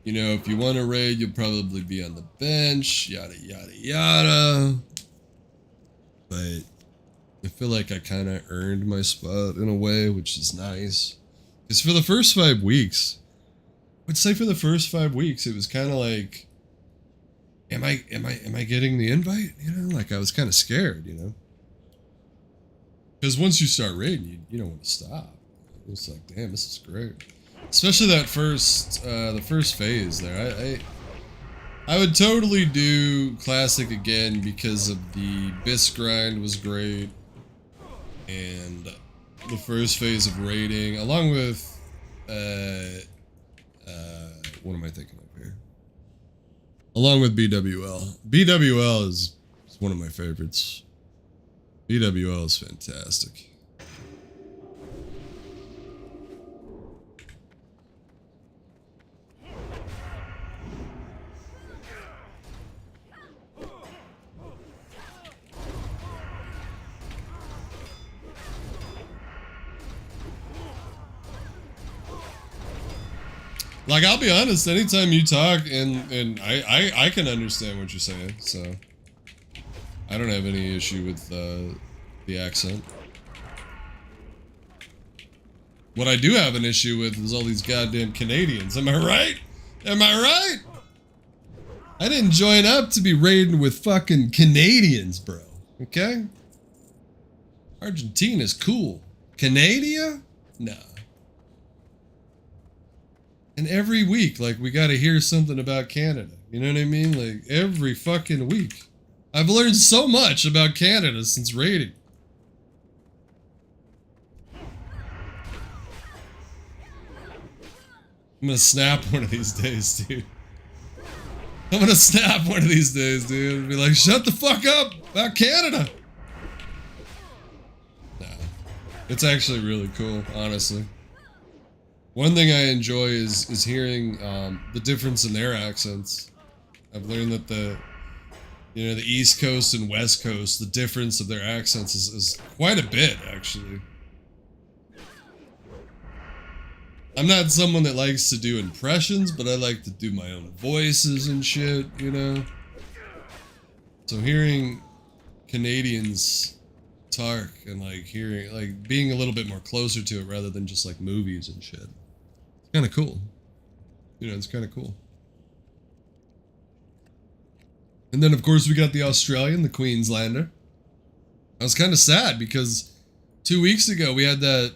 You know, if you want to raid, you'll probably be on the bench, yada, yada, yada. But I feel like I kind of earned my spot in a way, which is nice. Because for the first 5 weeks, I'd say for the first 5 weeks, it was kind of like, am I getting the invite? You know, like I was kind of scared, you know? Because once you start raiding, you don't want to stop. It's like, damn, this is great. Especially that the first phase there. I would totally do Classic again because of the Bisque grind was great. And the first phase of raiding, along with, what am I thinking of here? Along with BWL. BWL is one of my favorites. BWL is fantastic. Like, I'll be honest, anytime you talk, and I can understand what you're saying, so I don't have any issue with the accent. What I do have an issue with is all these goddamn Canadians. Am I right? Am I right? I didn't join up to be raiding with fucking Canadians, bro. Okay? Argentina's cool. Canada? Nah. And every week, like, we gotta hear something about Canada. You know what I mean? Like, every fucking week. I've learned so much about Canada since raiding. I'm gonna snap one of these days, dude. I'm gonna snap one of these days, dude. And be like, shut the fuck up about Canada. Nah. It's actually really cool, honestly. One thing I enjoy is hearing the difference in their accents. I've learned that the East Coast and West Coast, the difference of their accents is quite a bit, actually. I'm not someone that likes to do impressions, but I like to do my own voices and shit, you know? So hearing Canadians talk and like being a little bit more closer to it rather than just like movies and shit. Kind of cool. You know, it's kind of cool. And then, of course, we got the Australian, the Queenslander. I was kind of sad because 2 weeks ago we had that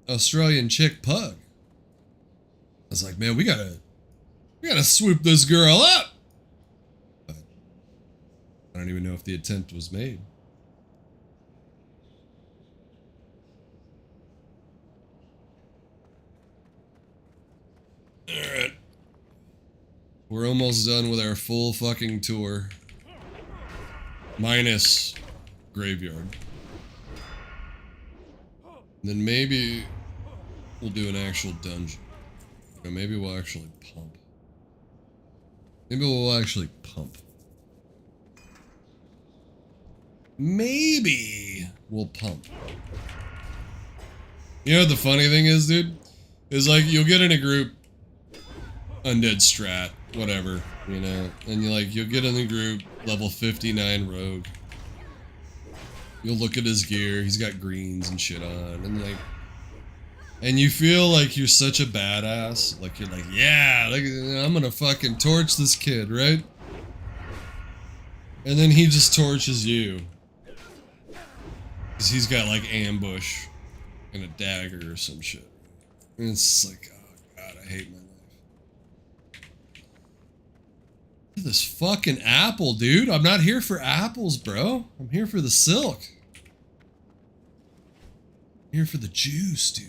Australian chick Pug. I was like, man, we gotta swoop this girl up. But I don't even know if the attempt was made. We're almost done with our full fucking tour. Minus graveyard. Then maybe we'll do an actual dungeon. Or maybe we'll actually pump. Maybe we'll actually pump. Maybe we'll pump. You know what the funny thing is, dude? Is like, you'll get in a group, undead strat, whatever, you know? And you'll get in the group, level 59 rogue. You'll look at his gear, he's got greens and shit on, and you feel like you're such a badass. Like, you're like, yeah, I'm gonna fucking torch this kid, right? And then he just torches you. Because he's got like ambush and a dagger or some shit. And it's like, oh god, I hate my life. Look at this fucking apple, dude. I'm not here for apples, bro. I'm here for the silk. I'm here for the juice, dude.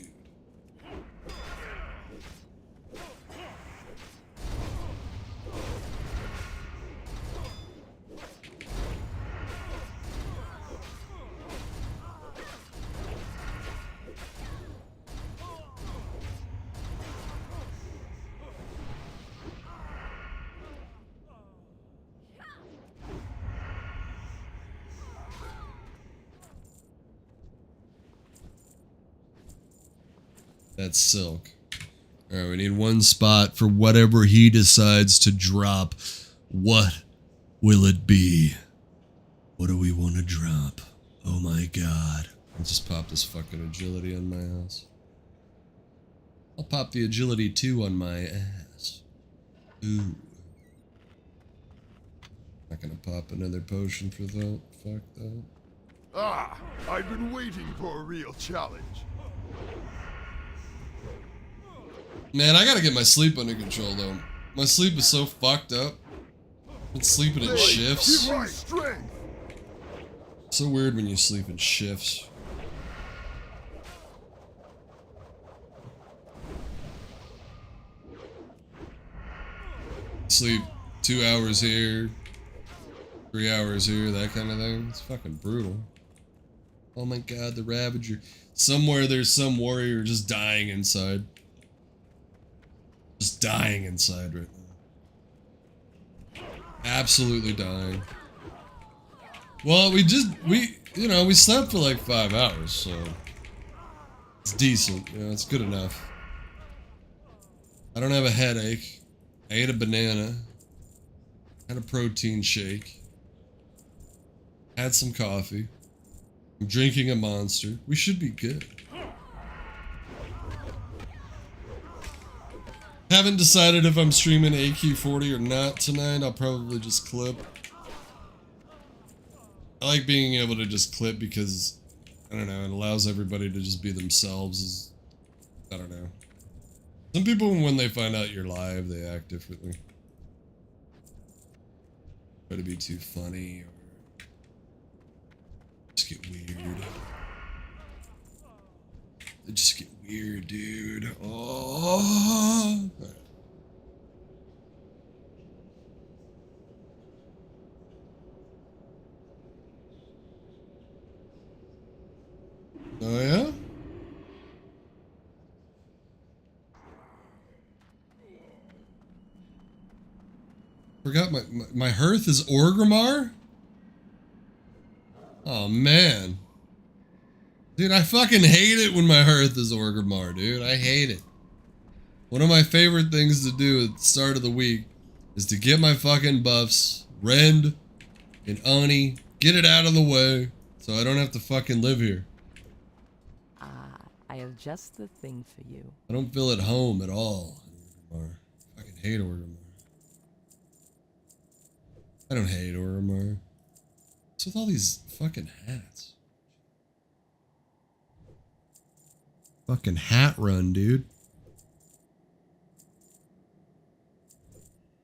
That's silk. Alright, we need one spot for whatever he decides to drop. What will it be? What do we want to drop? Oh my god. I'll just pop this fucking agility on my ass. I'll pop the agility 2 on my ass. Ooh. Not gonna pop another potion for that. Fuck that. Ah, I've been waiting for a real challenge. Man, I gotta get my sleep under control though. My sleep is so fucked up. I've been sleeping in shifts. Give me strength. So weird when you sleep in shifts. Sleep 2 hours here, 3 hours here, that kind of thing. It's fucking brutal. Oh my god, the Ravager. Somewhere there's some warrior just dying inside. Just dying inside right now. Absolutely dying. Well, we slept for like 5 hours, so it's decent, you know, it's good enough. I don't have a headache. I ate a banana. Had a protein shake. Had some coffee. I'm drinking a Monster. We should be good. Haven't decided if I'm streaming AQ40 or not tonight. I'll probably just clip. I like being able to just clip because, I don't know, it allows everybody to just be themselves. I don't know. Some people, when they find out you're live, they act differently. Try to be too funny or just get weird. They just get weird, dude. Oh. Oh yeah? Forgot my hearth is Orgrimmar? Oh man. Dude, I fucking hate it when my hearth is Orgrimmar, dude. I hate it. One of my favorite things to do at the start of the week is to get my fucking buffs, Rend and Oni, get it out of the way so I don't have to fucking live here. I have just the thing for you. I don't feel at home at all in Orgrimmar. I fucking hate Orgrimmar. I don't hate Orgrimmar. What's with all these fucking hats? Fucking hat run, dude.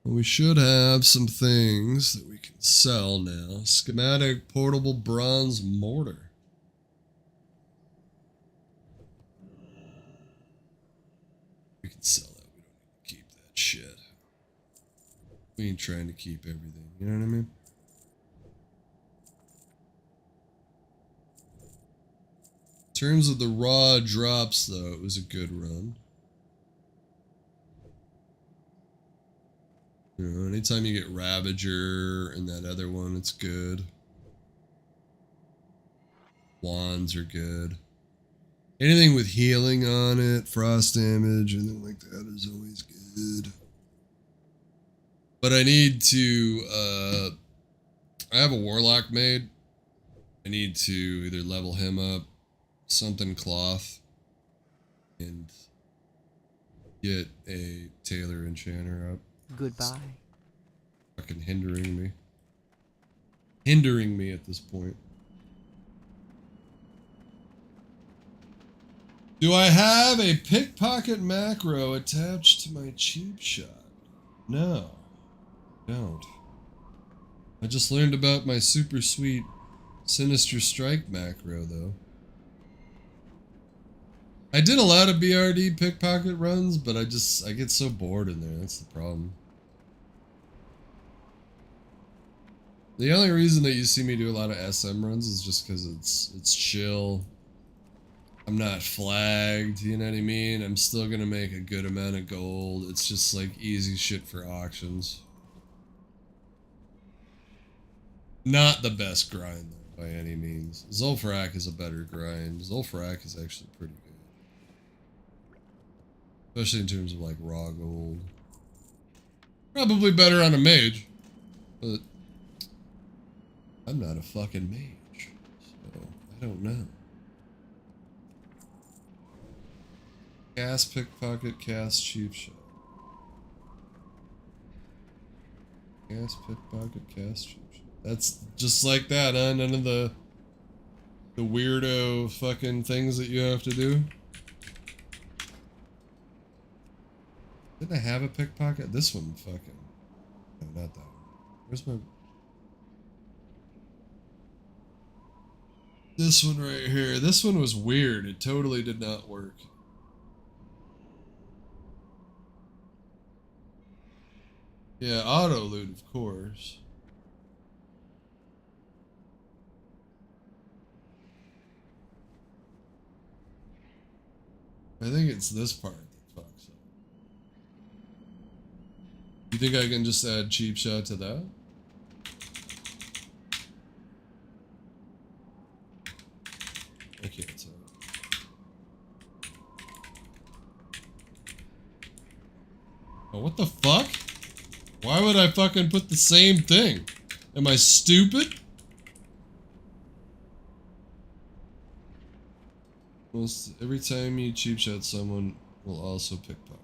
Well, we should have some things that we can sell now. Schematic portable bronze mortar. We can sell that. We don't need to keep that shit. We ain't trying to keep everything, you know what I mean? In terms of the raw drops, though, it was a good run. You know, anytime you get Ravager and that other one, it's good. Wands are good. Anything with healing on it, frost damage, anything like that is always good. But I need to, I have a Warlock made. I need to either level him up, something cloth, and get a Taylor Enchanter up. Goodbye. Fucking hindering me. Hindering me at this point. Do I have a pickpocket macro attached to my cheap shot? No. Don't. I just learned about my super sweet Sinister Strike macro, though. I did a lot of BRD pickpocket runs, but I get so bored in there. That's the problem. The only reason that you see me do a lot of SM runs is just because it's chill. I'm not flagged, you know what I mean? I'm still gonna make a good amount of gold. It's just like easy shit for auctions. Not the best grind though, by any means. Zul'Farrak is a better grind. Zul'Farrak is actually pretty good. Especially in terms of like raw gold. Probably better on a mage. But I'm not a fucking mage. So I don't know. Cast pickpocket, cast cheap shot. Cast pickpocket, cast cheap shot. That's just like that, huh? None of the weirdo fucking things that you have to do. Didn't I have a pickpocket? This one fucking... No, not that one. Where's my... This one right here. This one was weird. It totally did not work. Yeah, auto loot, of course. I think it's this part that fucks up. You think I can just add cheap shot to that? I can't tell. Oh, what the fuck? Why would I fucking put the same thing? Am I stupid? Most every time you cheap shot, someone will also pickpocket.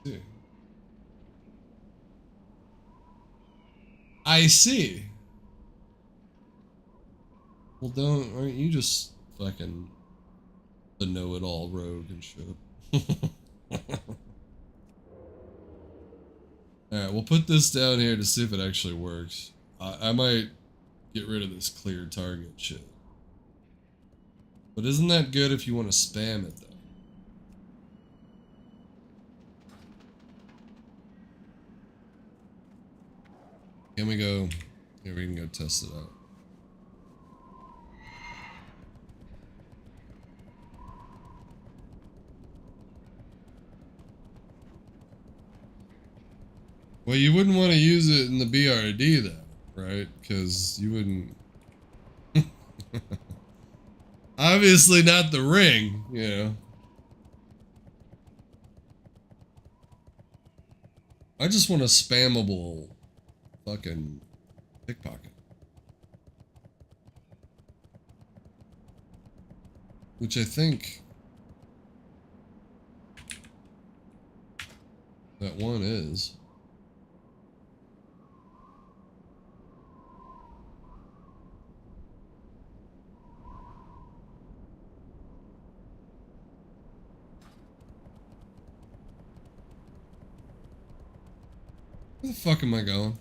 See. I see. Well, aren't you just fucking the know-it-all rogue and shit? Alright, we'll put this down here to see if it actually works. I might get rid of this clear target shit. But isn't that good if you want to spam it, though? Can we go... Here, we can go test it out. Well, you wouldn't want to use it in the BRD, though, right? Because you wouldn't... Obviously not the ring, you know. I just want a spammable fucking pickpocket. Which I think... that one is. Where the fuck am I going?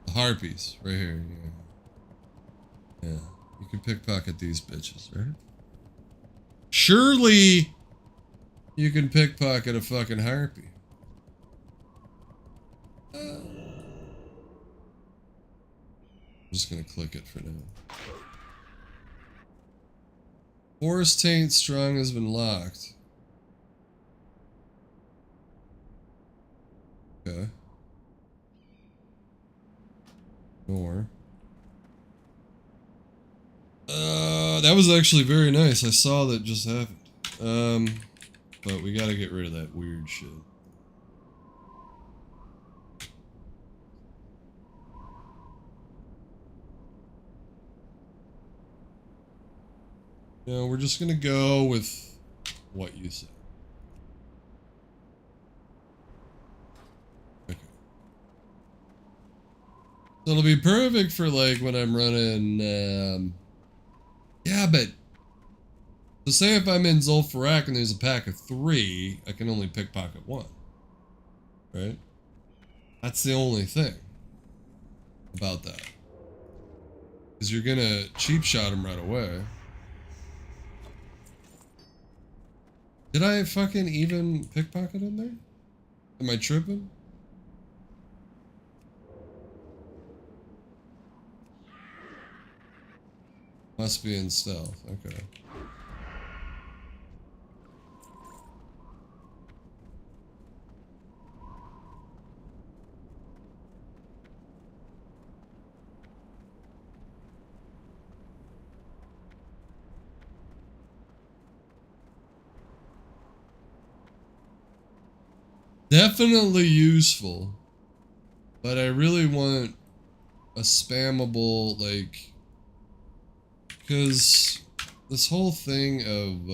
The harpies, right here, yeah. Yeah, you can pickpocket these bitches, right? Surely you can pickpocket a fucking harpy. just gonna click it for now. Force Taint Strong has been locked. Okay. More. That was actually very nice. I saw that just happened. But we gotta get rid of that weird shit. No, we're just gonna go with what you said. Okay. So it'll be perfect for like when I'm running, yeah, but so say if I'm in Zul'Farrak and there's a pack of 3, I can only pickpocket 1. Right? That's the only thing about that. Because you're gonna cheap shot him right away. Did I fucking even pickpocket in there? Am I tripping? Must be in stealth, okay. Definitely useful, but I really want a spammable, like, because this whole thing of,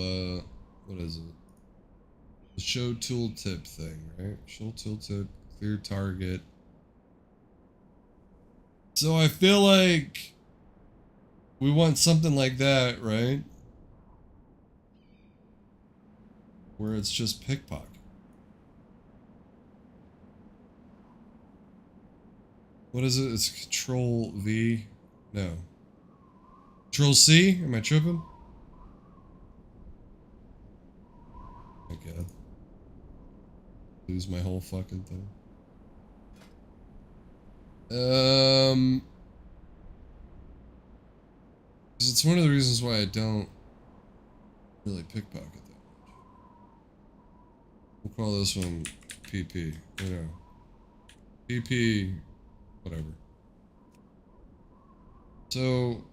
what is it? The show tooltip thing, right? Show tooltip, clear target. So I feel like we want something like that, right? Where it's just pickpocket. What is it? It's Control V? No. Control C? Am I tripping? My God. Lose my whole fucking thing. Because it's one of the reasons why I don't really pickpocket that much. We'll call this one PP. You know. PP. Whatever. So,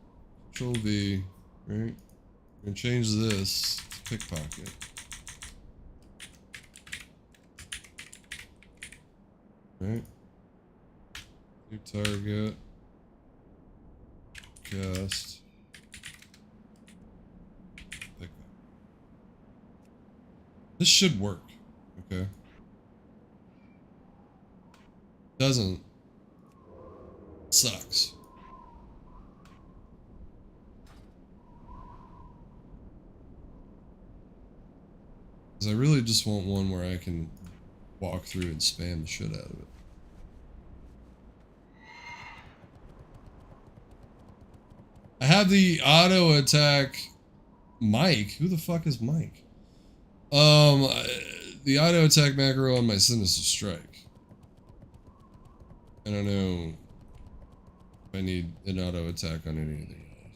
Control V, right? We're gonna change this to pickpocket. Right? New target. Cast. Pickpocket. This should work, okay? Doesn't. Sucks. Because I really just want one where I can walk through and spam the shit out of it. I have the auto attack Mike. Who the fuck is Mike? The auto attack macro on my Sinister Strike. I don't know if I need an auto attack on anything else.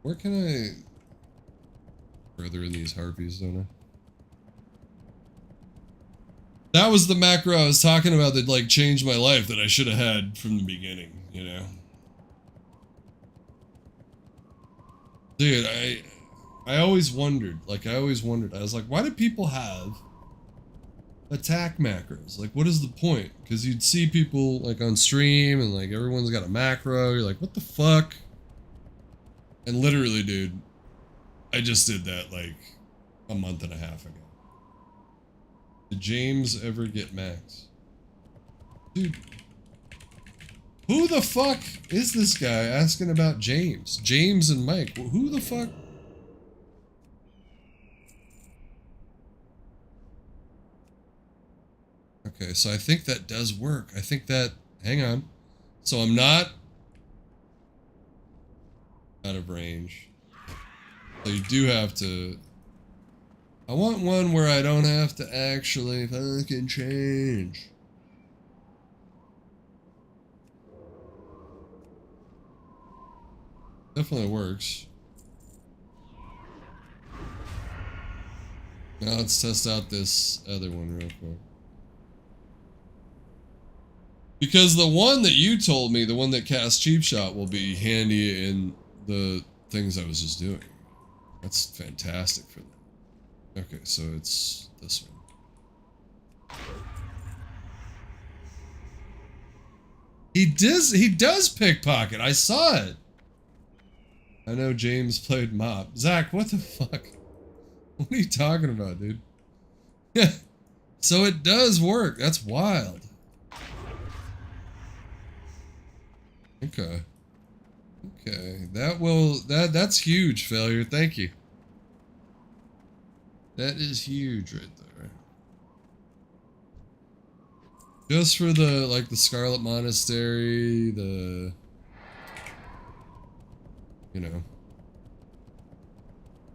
Where can I further in these harpies, don't I? That was the macro I was talking about that like changed my life that I should have had from the beginning, you know? Dude, I always wondered, I was like, why do people have attack macros? Like, what is the point? Because you'd see people, like, on stream, and, like, everyone's got a macro, you're like, what the fuck? And literally, dude, I just did that, like, a month and a half ago. Did James ever get max? Dude, who the fuck is this guy asking about James? James and Mike, who the fuck? Okay, so I think that does work. I think that, hang on. So I'm not out of range. So you do have to I want one where I don't have to actually fucking change. Definitely works. Now let's test out this other one real quick. Because the one that you told me, the one that casts Cheap Shot, will be handy in the things I was just doing. That's fantastic for them. Okay, so it's this one. He does pickpocket. I saw it. I know James played Mop. Zach, what the fuck? What are you talking about, dude? Yeah. So it does work. That's wild. Okay. Okay. That's huge, Failure. Thank you. That is huge right there. Just for the, like, the Scarlet Monastery, the... You know.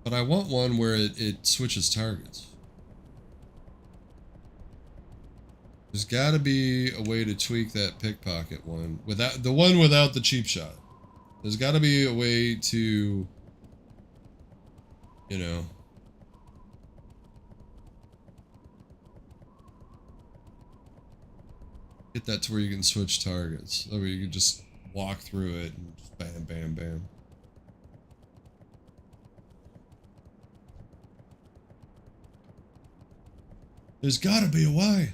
But I want one where it switches targets. There's gotta be a way to tweak that pickpocket one. Without the one without the cheap shot. There's gotta be a way to... You know... Get that to where you can switch targets. Where you can just walk through it and just bam, bam, bam. There's gotta be a way.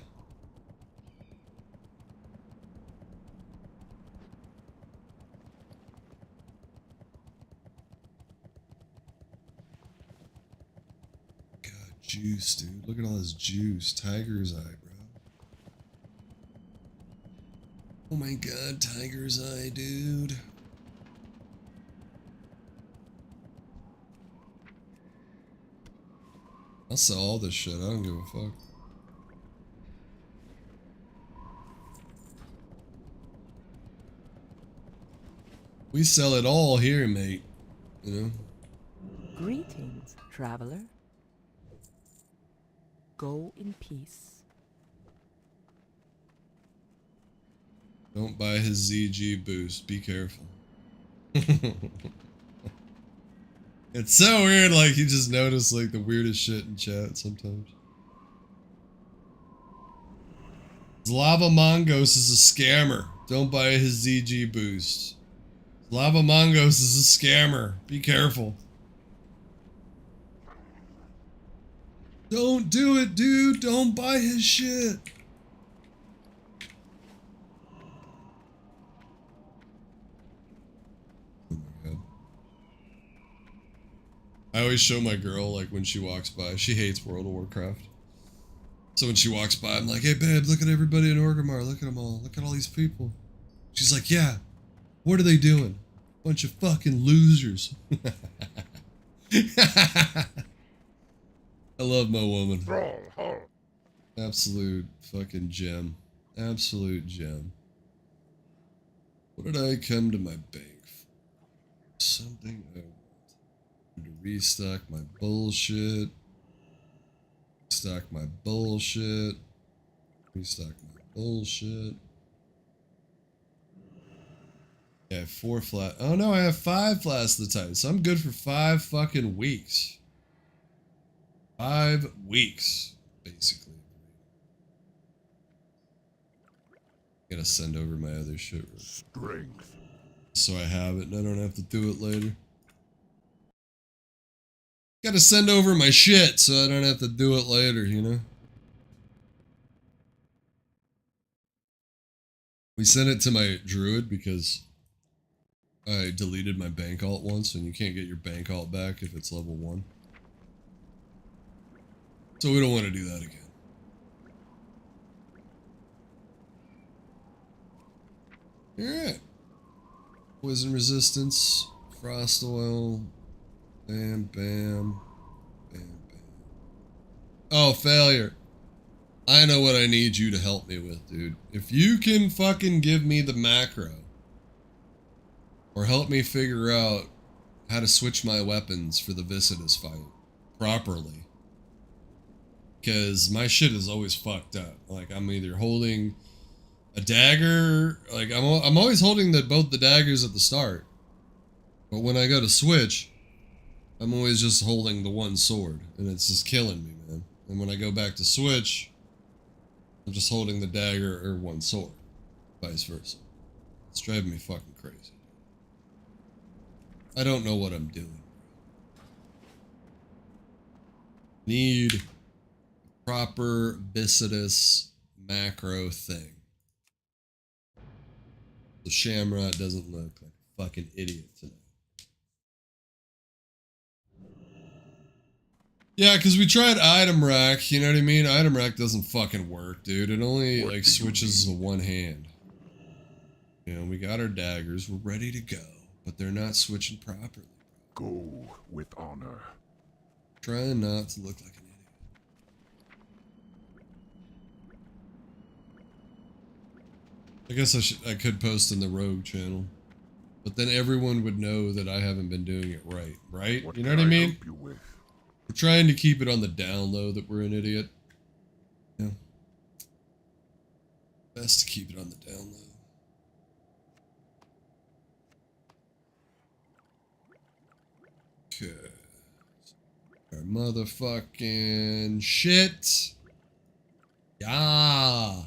God, juice, dude. Look at all this juice. Tiger's eye, bro. Oh my god, Tiger's eye, dude. I'll sell all this shit. I don't give a fuck. We sell it all here, mate. You know? Greetings, traveler. Go in peace. Don't buy his ZG boost. Be careful. It's so weird, like, you just notice, like, the weirdest shit in chat sometimes. Zlava Mongos is a scammer. Don't buy his ZG boost. Zlava Mongos is a scammer. Be careful. Don't do it, dude. Don't buy his shit. I always show my girl, like, when she walks by. She hates World of Warcraft. So when she walks by, I'm like, hey, babe, look at everybody in Orgrimmar. Look at them all. Look at all these people. She's like, yeah. What are they doing? Bunch of fucking losers. I love my woman. Absolute fucking gem. Absolute gem. What did I come to my bank for? Something I want. To restock my bullshit. Stock my bullshit. Restock my bullshit. Yeah, I have 4 flat. Oh no, I have 5 Flasks of the Titan, so I'm good for 5 fucking weeks. 5 weeks, basically. Gotta send over my other shit. Strength. So I have it and I don't have to do it later. Gotta send over my shit so I don't have to do it later, you know? We sent it to my druid because I deleted my bank alt once and you can't get your bank alt back if it's level 1. So we don't want to do that again. Alright. Poison resistance, frost oil, bam, bam, bam, bam. Oh, failure. I know what I need you to help me with, dude. If you can fucking give me the macro, or help me figure out how to switch my weapons for the Vicitus fight properly, because my shit is always fucked up. Like I'm either holding a dagger, like I'm always holding both the daggers at the start. But when I go to switch, I'm always just holding the one sword, and it's just killing me, man. And when I go back to switch, I'm just holding the dagger or one sword, vice versa. It's driving me fucking crazy. I don't know what I'm doing. Need proper Bicitus macro thing. The Shamrot doesn't look like a fucking idiot tonight. Yeah, because we tried item rack, you know what I mean? Item rack doesn't fucking work, dude. It only, like, switches to one hand. You know, we got our daggers, we're ready to go, but they're not switching properly. Go with honor. Trying not to look like an idiot. I guess I could post in the Rogue channel, but then everyone would know that I haven't been doing it right, right? You know what I mean? Help you with? We're trying to keep it on the down low that we're an idiot. Yeah. Best to keep it on the down low. Okay. Our motherfucking shit. Yeah.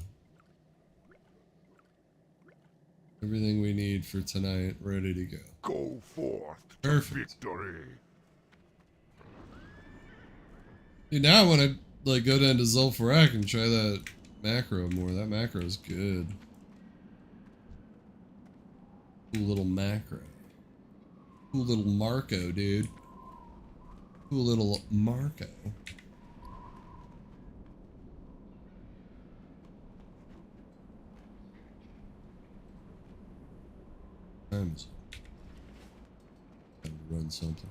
Everything we need for tonight, ready to go. Go forth Perfect. to victory. Dude, now I want to like go down to Zul'Farrak and try that macro more. That macro is good. Cool little macro. Cool little Marco, dude. Cool little Marco. Time is up. Time to run something.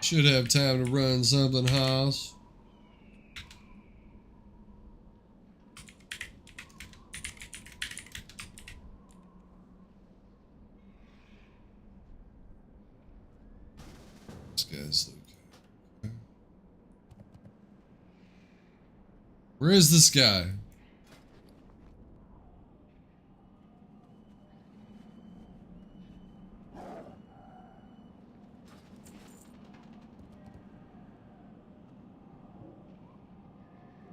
Should have time to run something, Haas. This guy's okay. Where is this guy?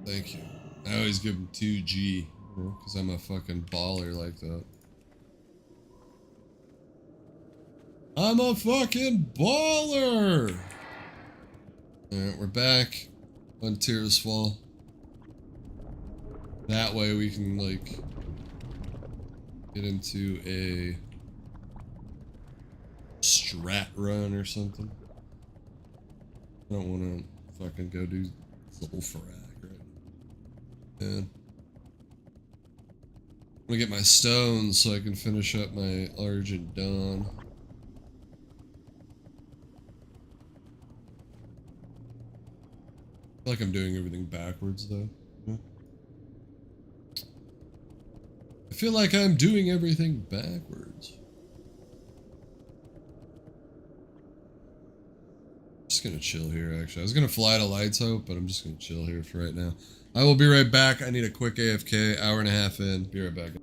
Thank you. I always give him 2G, because I'm a fucking baller like that. I'm a fucking baller! Alright, we're back on Tirisfal. That way we can, like, get into a strat run or something. I don't want to fucking go do Zul'Farrak. I'm gonna get my stones so I can finish up my Argent Dawn. I feel like I'm doing everything backwards though. Yeah. I feel like I'm doing everything backwards. Just gonna chill here actually. I was gonna fly to Lights Hope, but I'm just gonna chill here for right now. I will be right back. I need a quick AFK, hour and a half in. Be right back.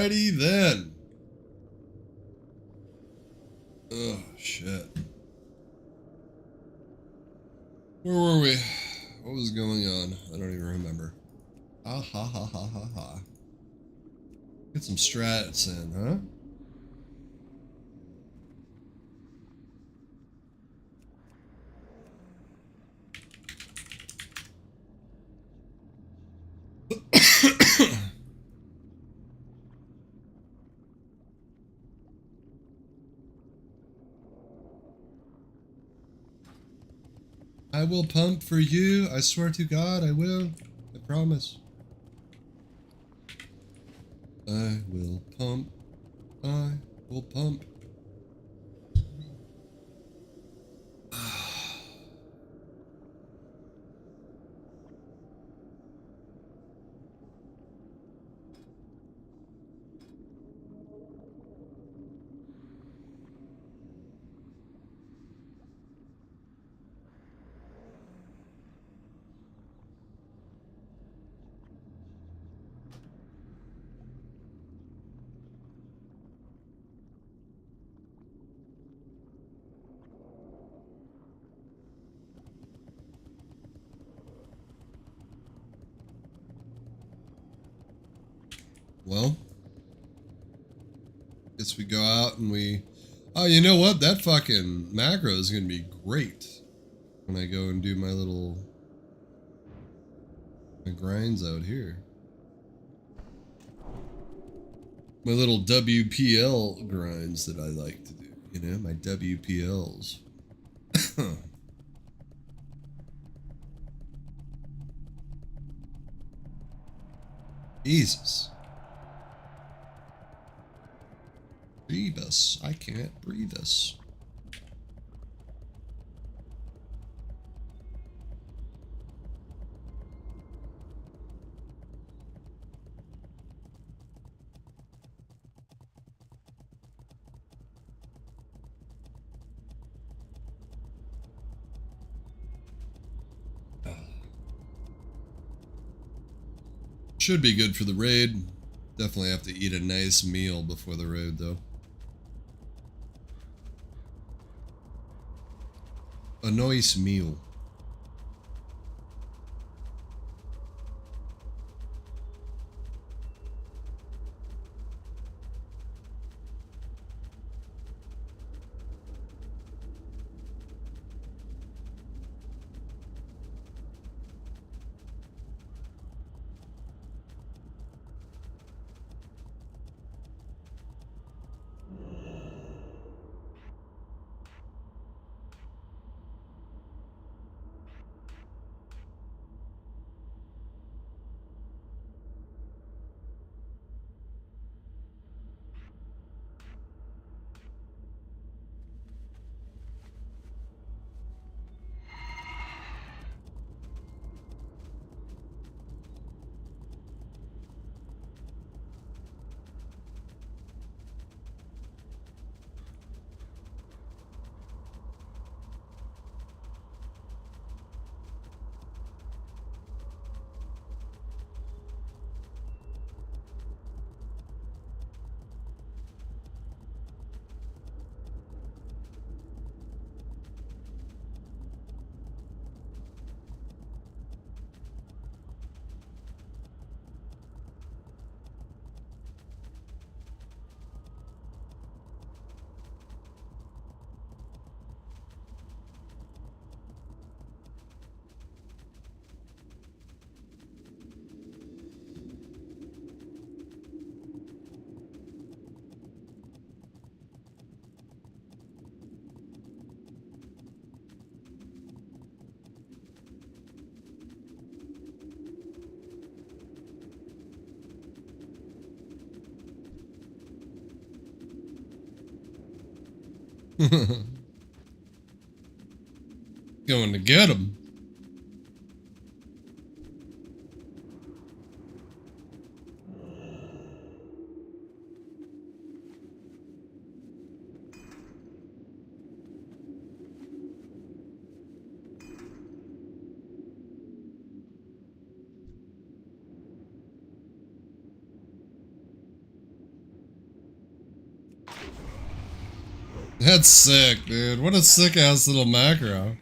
Alrighty then. Oh, shit. Where were we? What was going on? I don't even remember. Ah ha ha ha ha ha. Get some strats in, huh? I will pump for you. I swear to God, I will. I promise. I will pump. I will pump. Well, guess we go out and we... Oh, you know what? That fucking macro is going to be great when I go and do my little... my grinds out here. My little WPL grinds that I like to do. You know, my WPLs. Jesus. Breathe us. I can't breathe us. Should be good for the raid. Definitely have to eat a nice meal before the raid, though. A nice meal. Going to get him. That's sick, dude. What a sick ass little macro.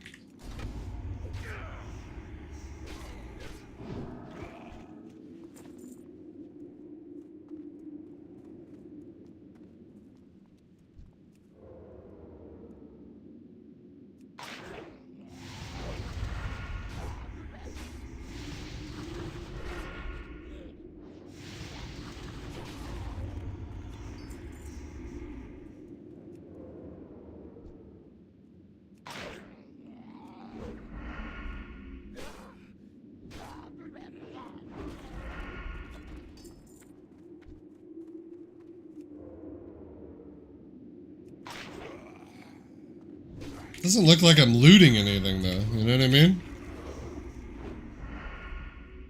Doesn't look like I'm looting anything though, you know what I mean?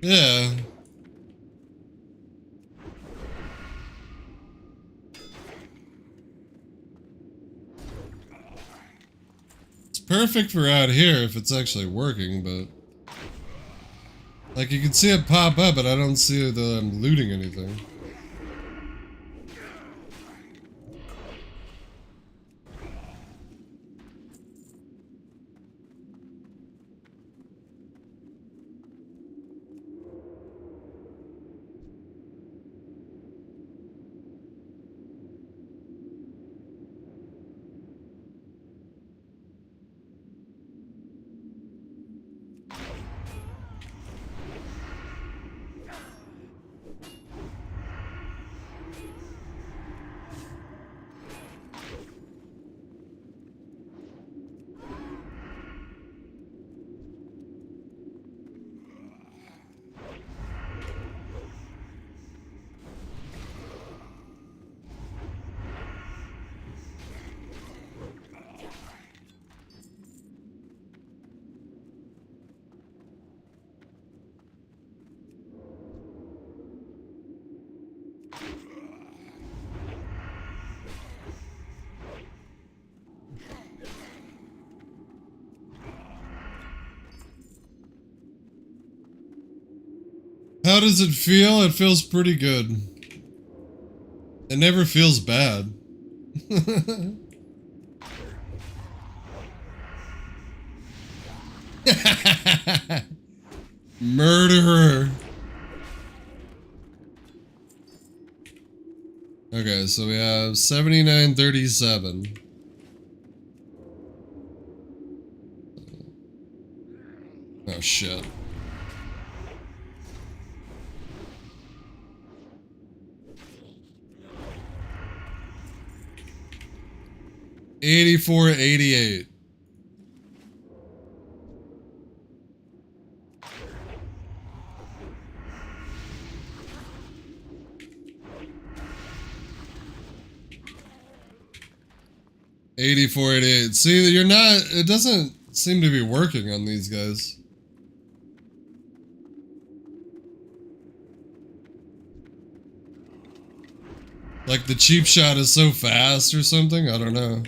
Yeah. It's perfect for out here if it's actually working, but... Like, you can see it pop up, but I don't see that I'm looting anything. How does it feel? It feels pretty good. It never feels bad. Murderer. Okay, so we have 7937. Oh shit. $84, $88. $84, $88. See, you're not. It doesn't seem to be working on these guys. Like the cheap shot is so fast or something? I don't know.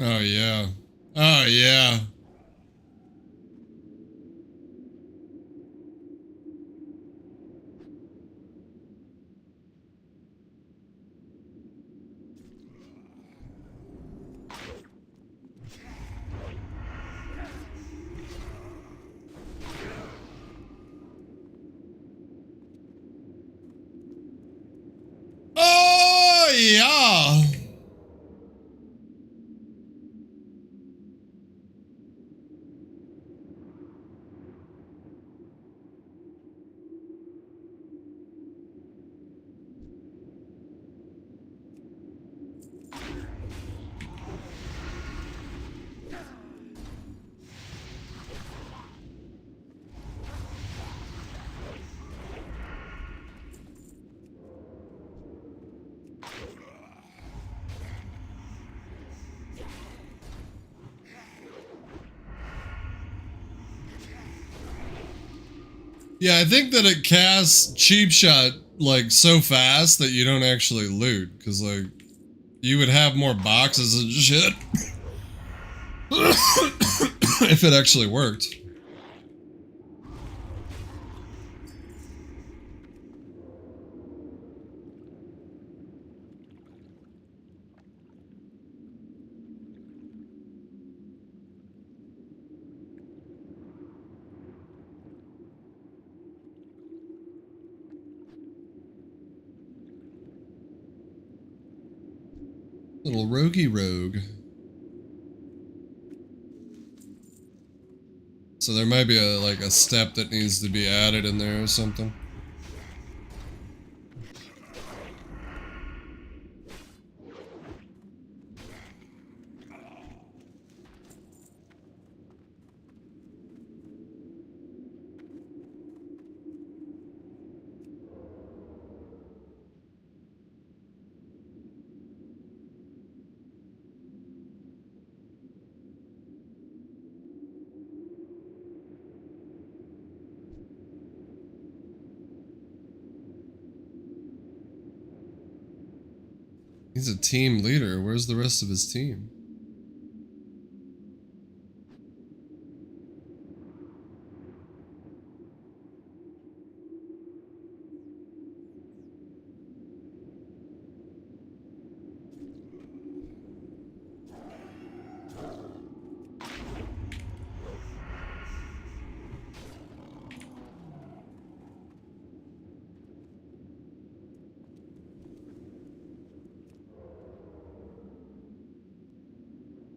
Oh yeah. Oh yeah. Oh yeah. Yeah, I think that it casts cheap shot like so fast that you don't actually loot, because like you would have more boxes and shit if it actually worked. Little roguey rogue. So there might be a like a step that needs to be added in there or something. He's a team leader. Where's the rest of his team?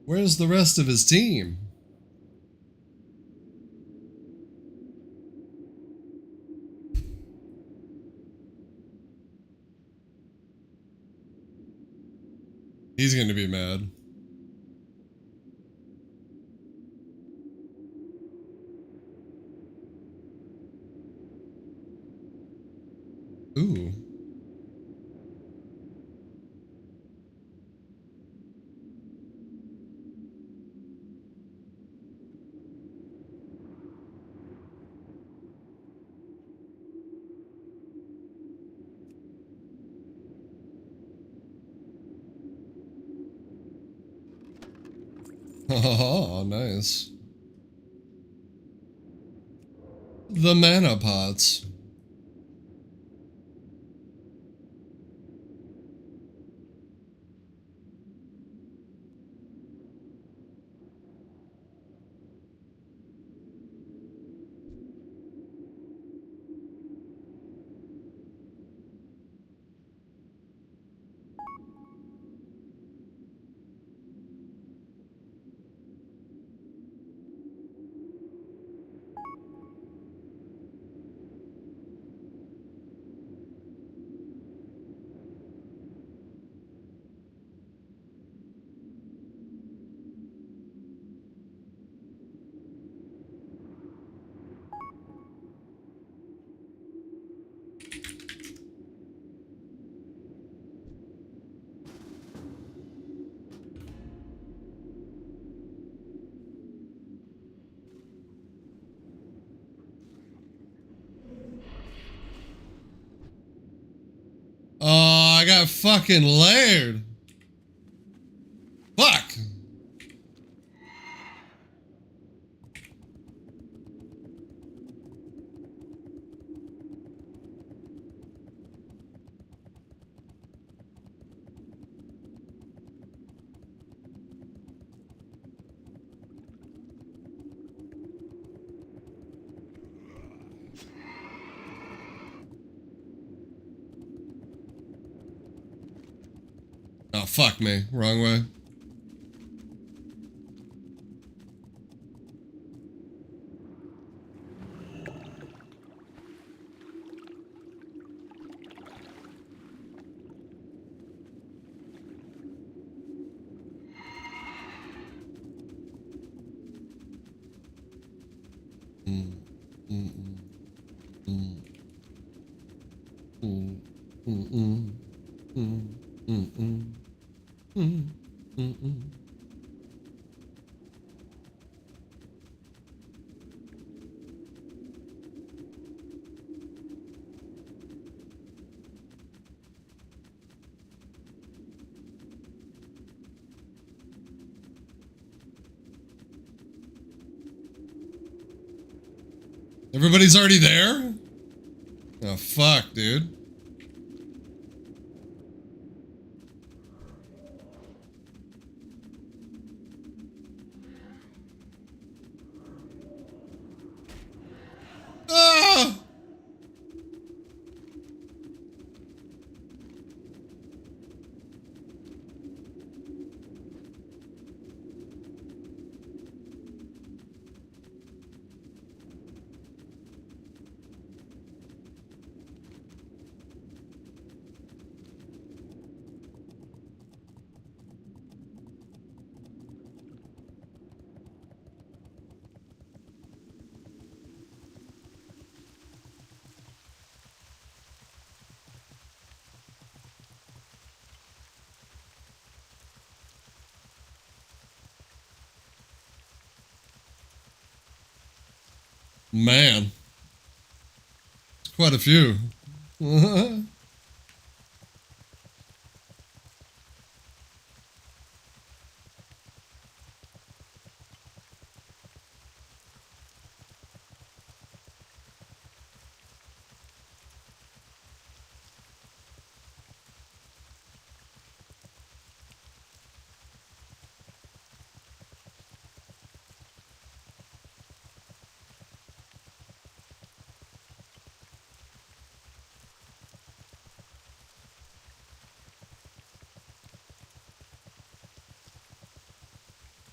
Where's the rest of his team? He's gonna be mad. Ooh. Oh, nice. The mana pots. Oh, I got fucking layered. Fuck. Oh, fuck me. Wrong way. Everybody's already there? Oh, fuck, dude. Ah! Man. Quite a few.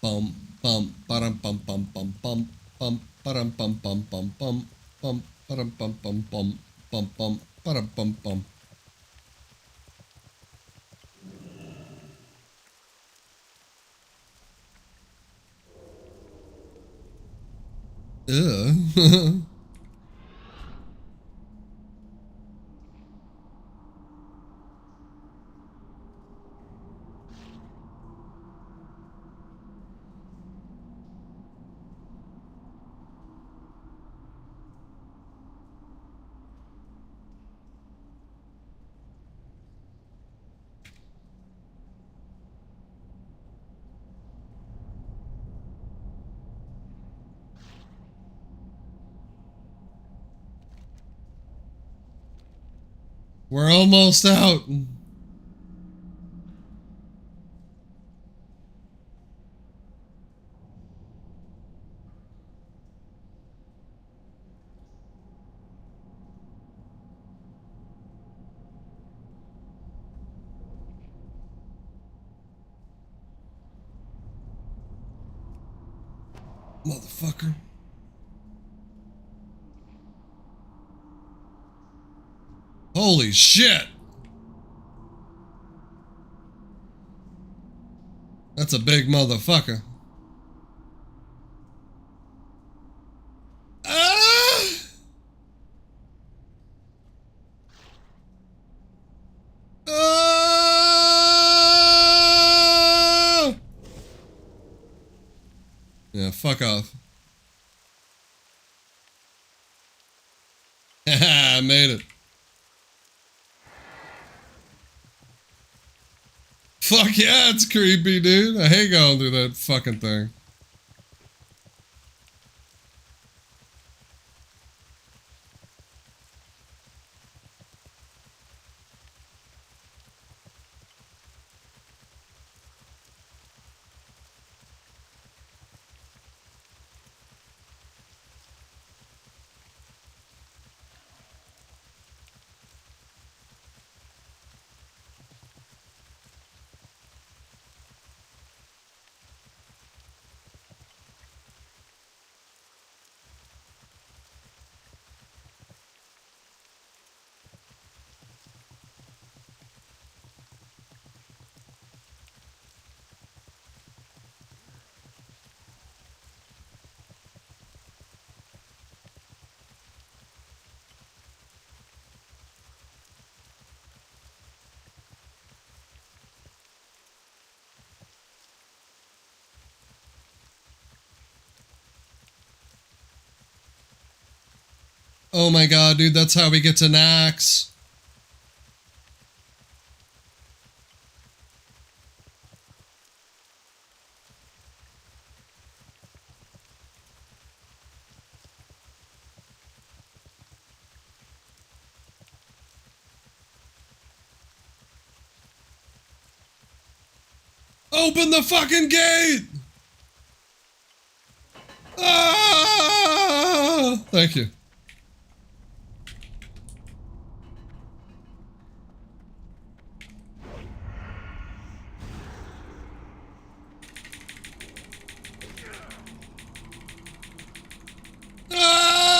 Bum bum param pum pum pum pum pum param pum pum pum pum pum param pum pum pum pum pum param pum pum. Ugh. We're almost out. Motherfucker. Holy shit. That's a big motherfucker. Ah! Ah! Yeah, fuck off. I made it. Fuck yeah, it's creepy, dude. I hate going through that fucking thing. Oh my god, dude, that's how we get to Nax. Open the fucking gate! Ah! Thank you. Ah!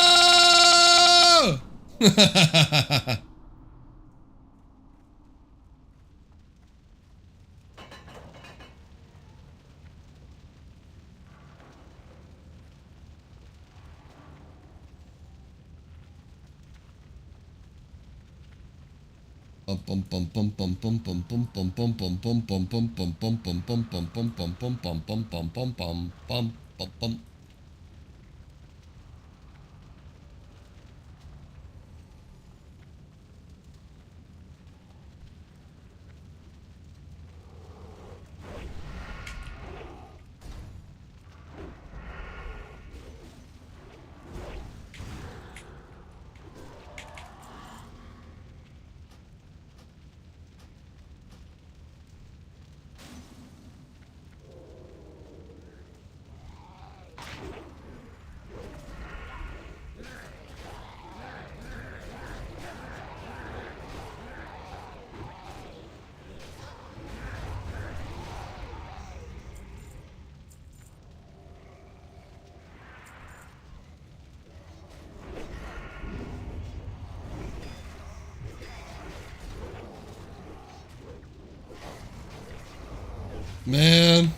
Man.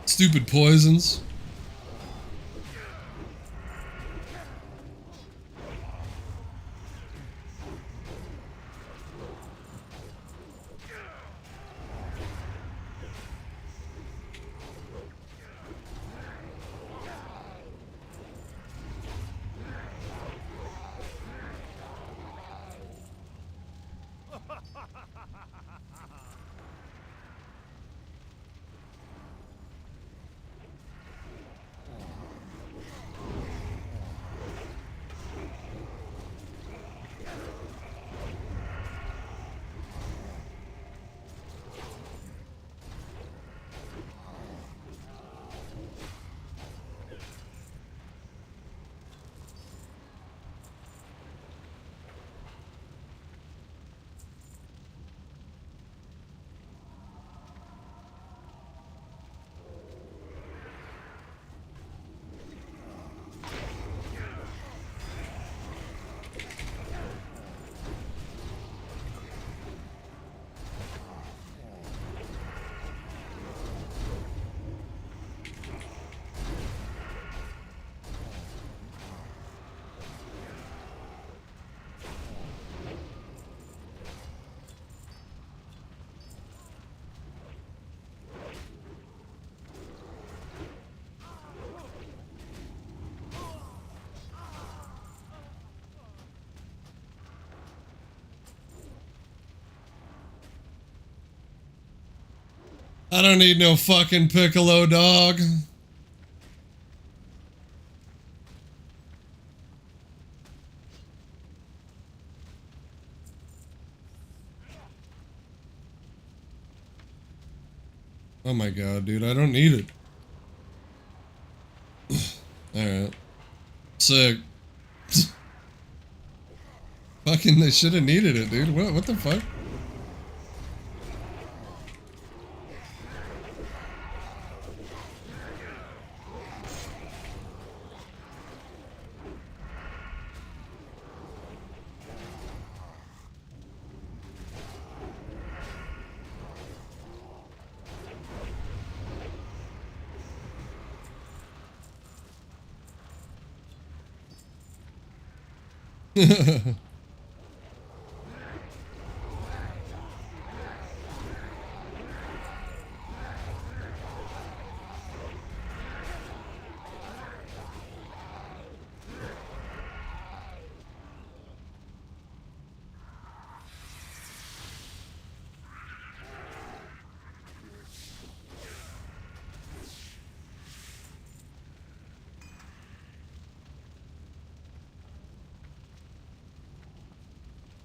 Stupid poisons. I don't need no fucking Piccolo, dog. Oh my god, dude, I don't need it. Alright. Sick. Fucking, they should have needed it, dude. What the fuck?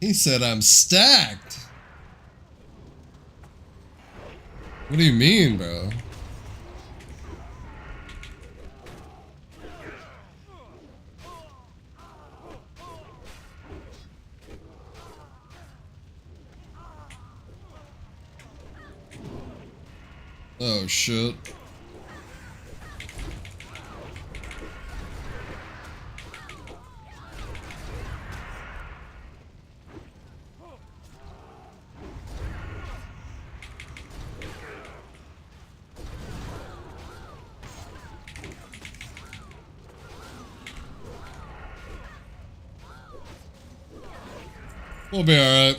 He said I'm stacked. What do you mean, bro? Oh shit. We'll be alright.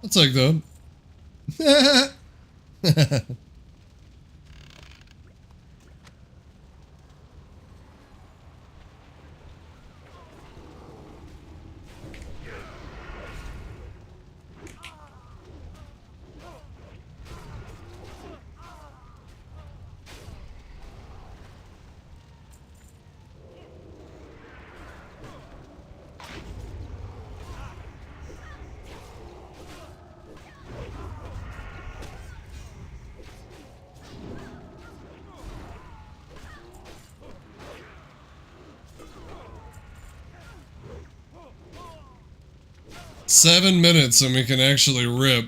I'll take that. Seven minutes and we can actually rip.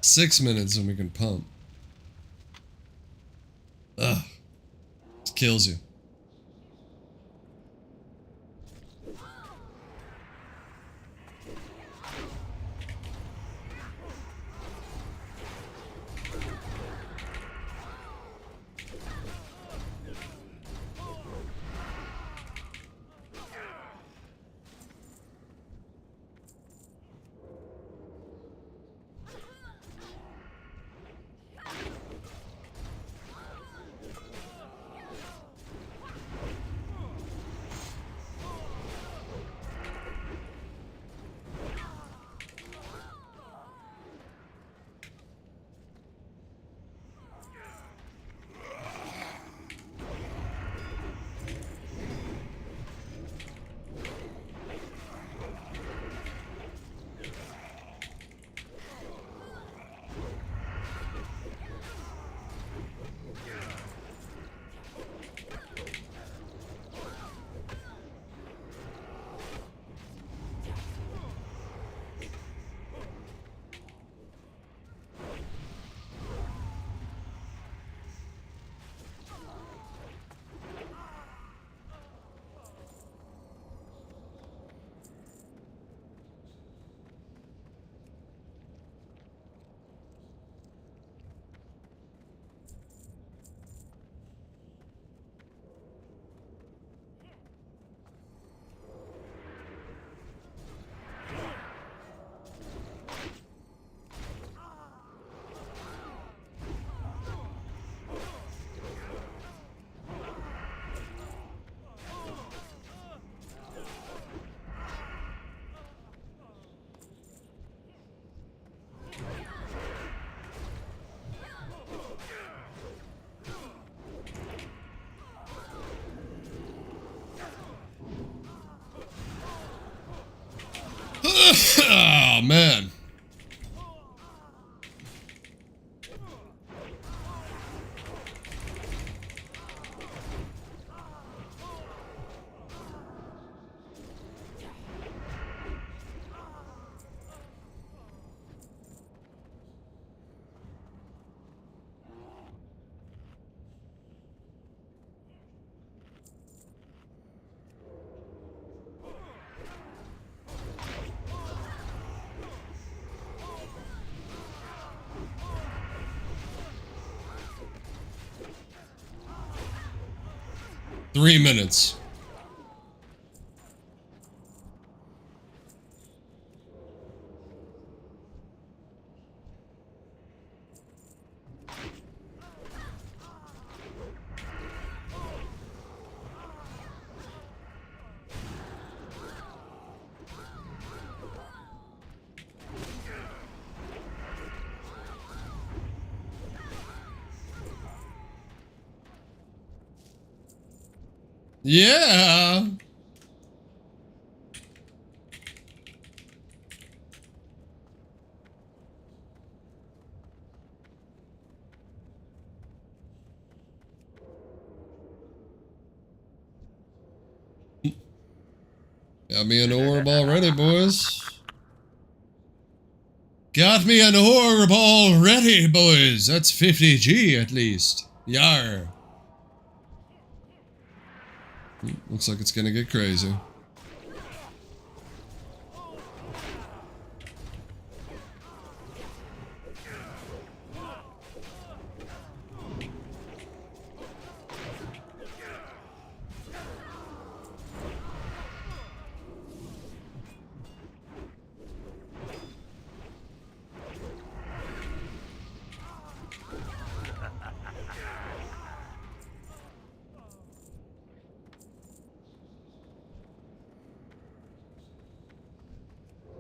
Six minutes and we can pump. Ugh. It kills you. Oh man. 3 minutes. Yeah. Got me an orb already, boys. Got me an orb already, boys. That's 50G at least. Yar. Looks like it's gonna get crazy.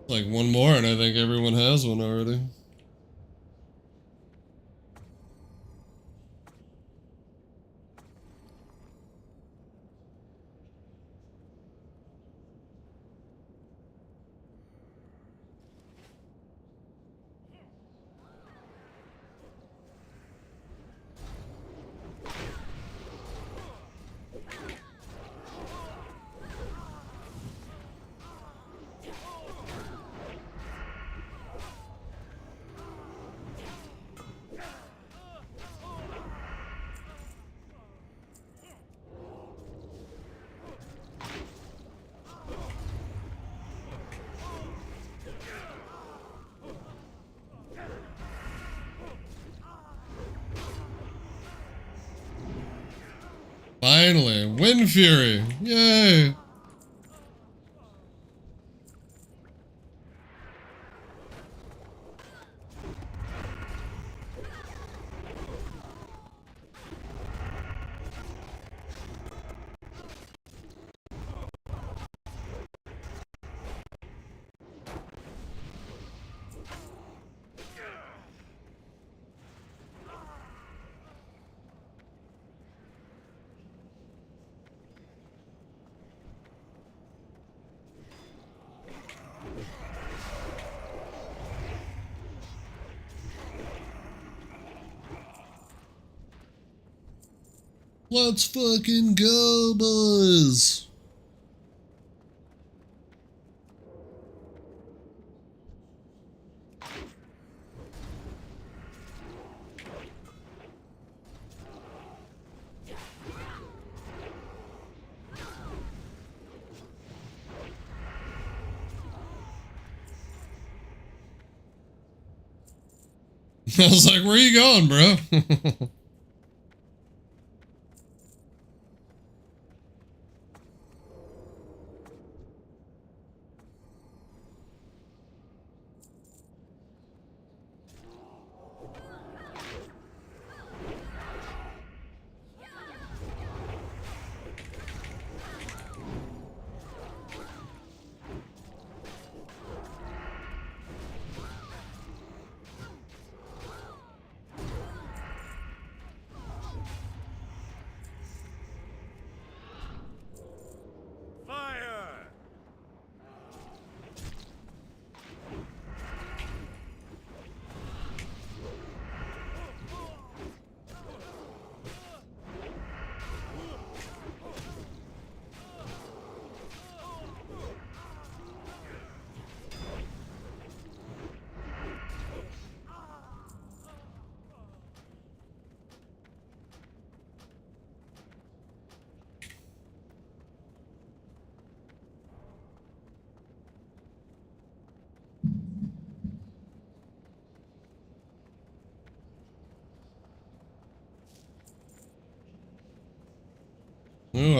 Like one more, and I think everyone has one already. Finally, Wind Fury! Yay! Let's fucking go, boys! I was like, where are you going, bro?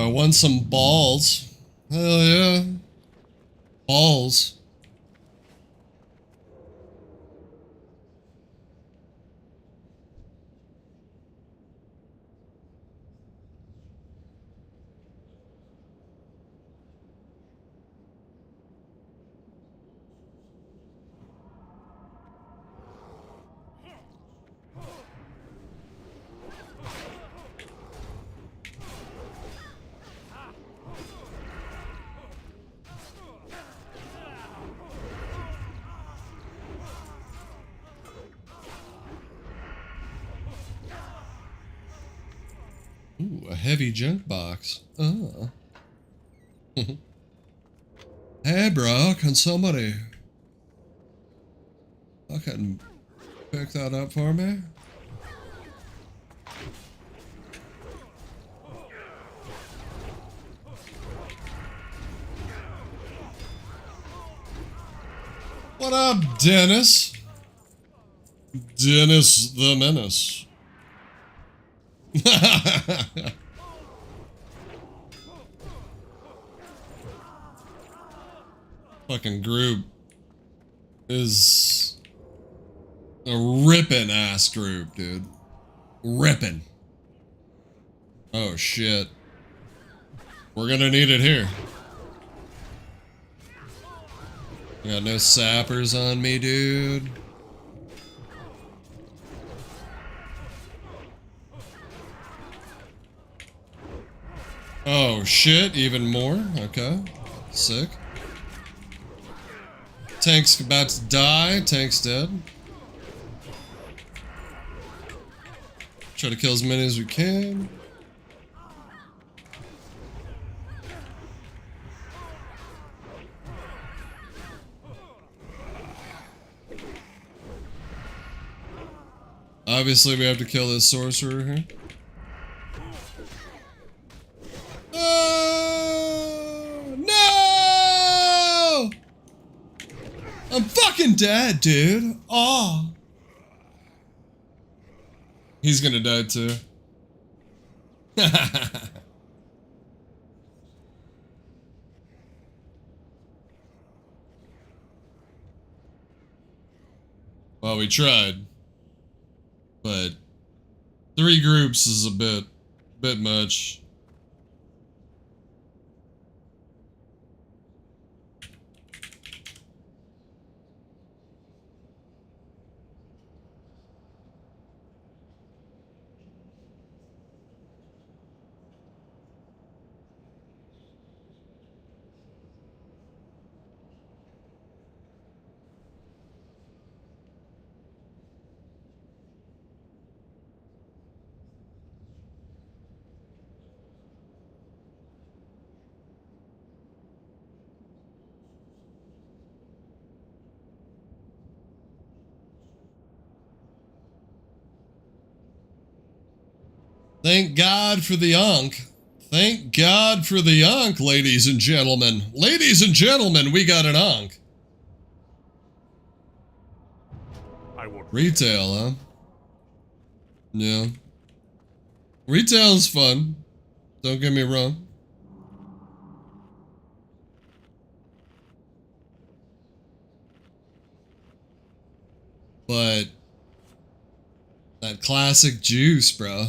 I won some balls. Hell yeah. Balls. Ooh, a heavy junk box. Oh. Hey, bro, can somebody fucking pick that up for me? What up, Dennis? Dennis the Menace. Fucking group is a ripping ass group, dude. Ripping. Oh shit. We're gonna need it here. I got no sappers on me, dude. Oh shit, even more? Okay. Sick. Tank's about to die. Tank's dead. Try to kill as many as we can. Obviously, we have to kill this sorcerer here. No! I'm fucking dead, dude. Oh. He's gonna die too. Well, we tried. But 3 groups is a bit much. Thank God for the Ankh. Thank God for the Ankh, ladies and gentlemen. Ladies and gentlemen, we got an Ankh. Retail, huh? Yeah. Retail's fun. Don't get me wrong. But that classic juice, bro.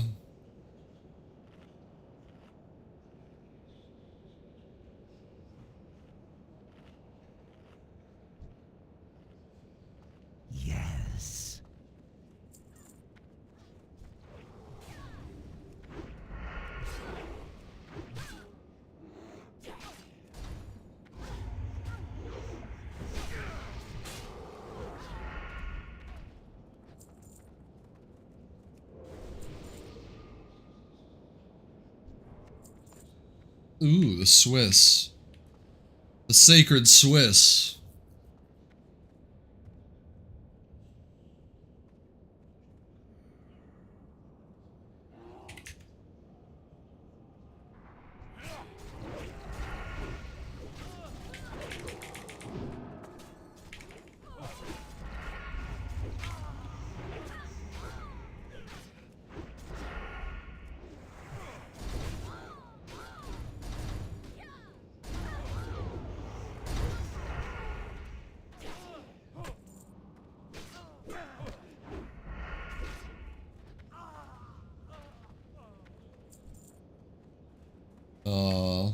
Yes. Ooh, the Swiss. The sacred Swiss.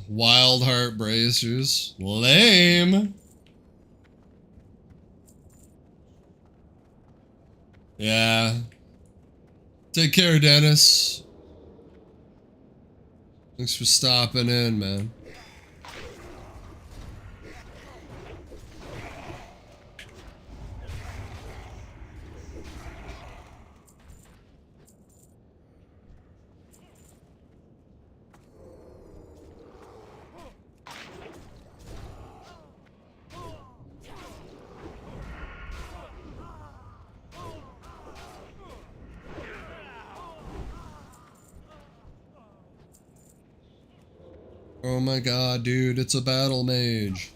Wild Heart Bracers. Lame. Yeah. Take care, Dennis. Thanks for stopping in, man. Oh my god, dude, it's a battle mage.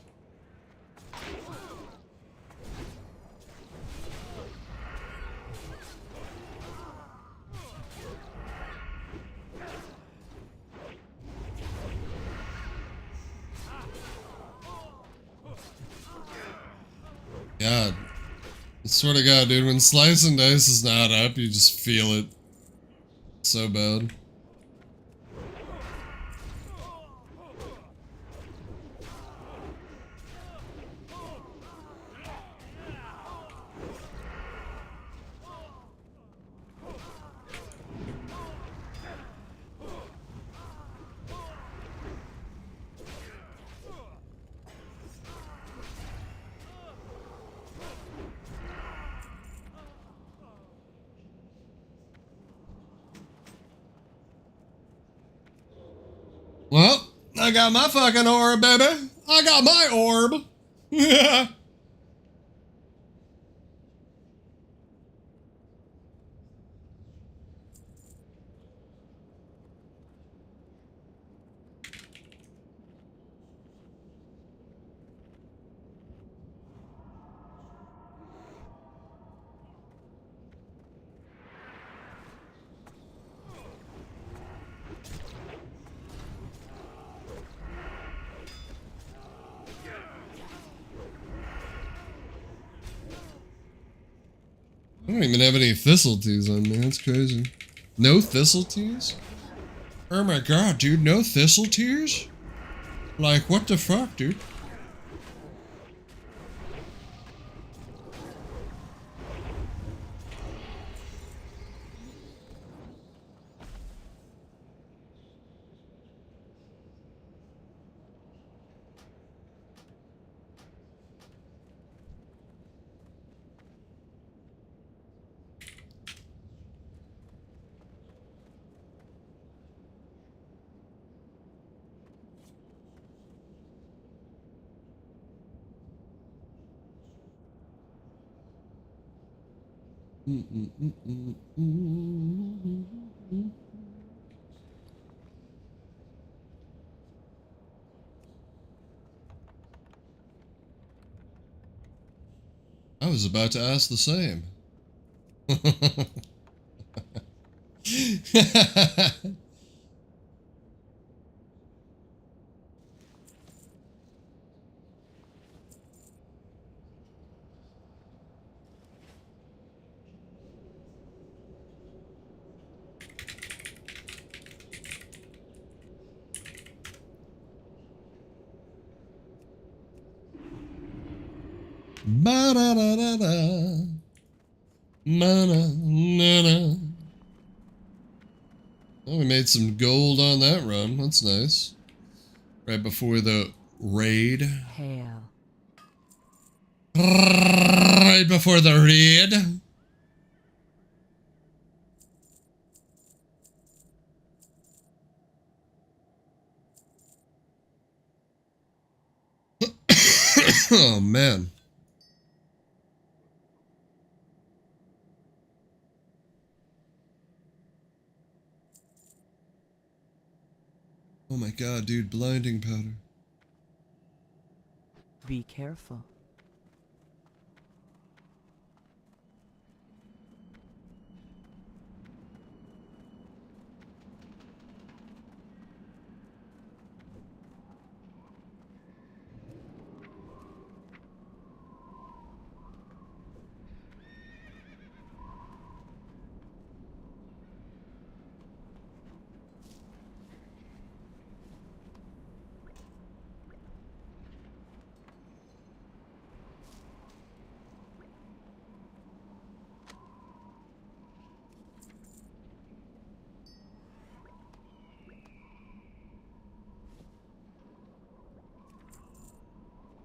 God. I swear to God, dude, when Slice and Dice is not up, you just feel it so bad. Well, I got my fucking orb, baby. I got my orb. Yeah. I don't even have any Thistleteas on me. That's crazy. No Thistleteas? Oh my god, dude, no Thistleteas? Like, what the fuck, dude? I was about to ask the same. Ba-da-da-da-da. Ma-na-na-na. Oh, we made some gold on that run. That's nice. Right before the raid. Hail. Right before the raid. Oh, man. Oh my god, dude, blinding powder. Be careful.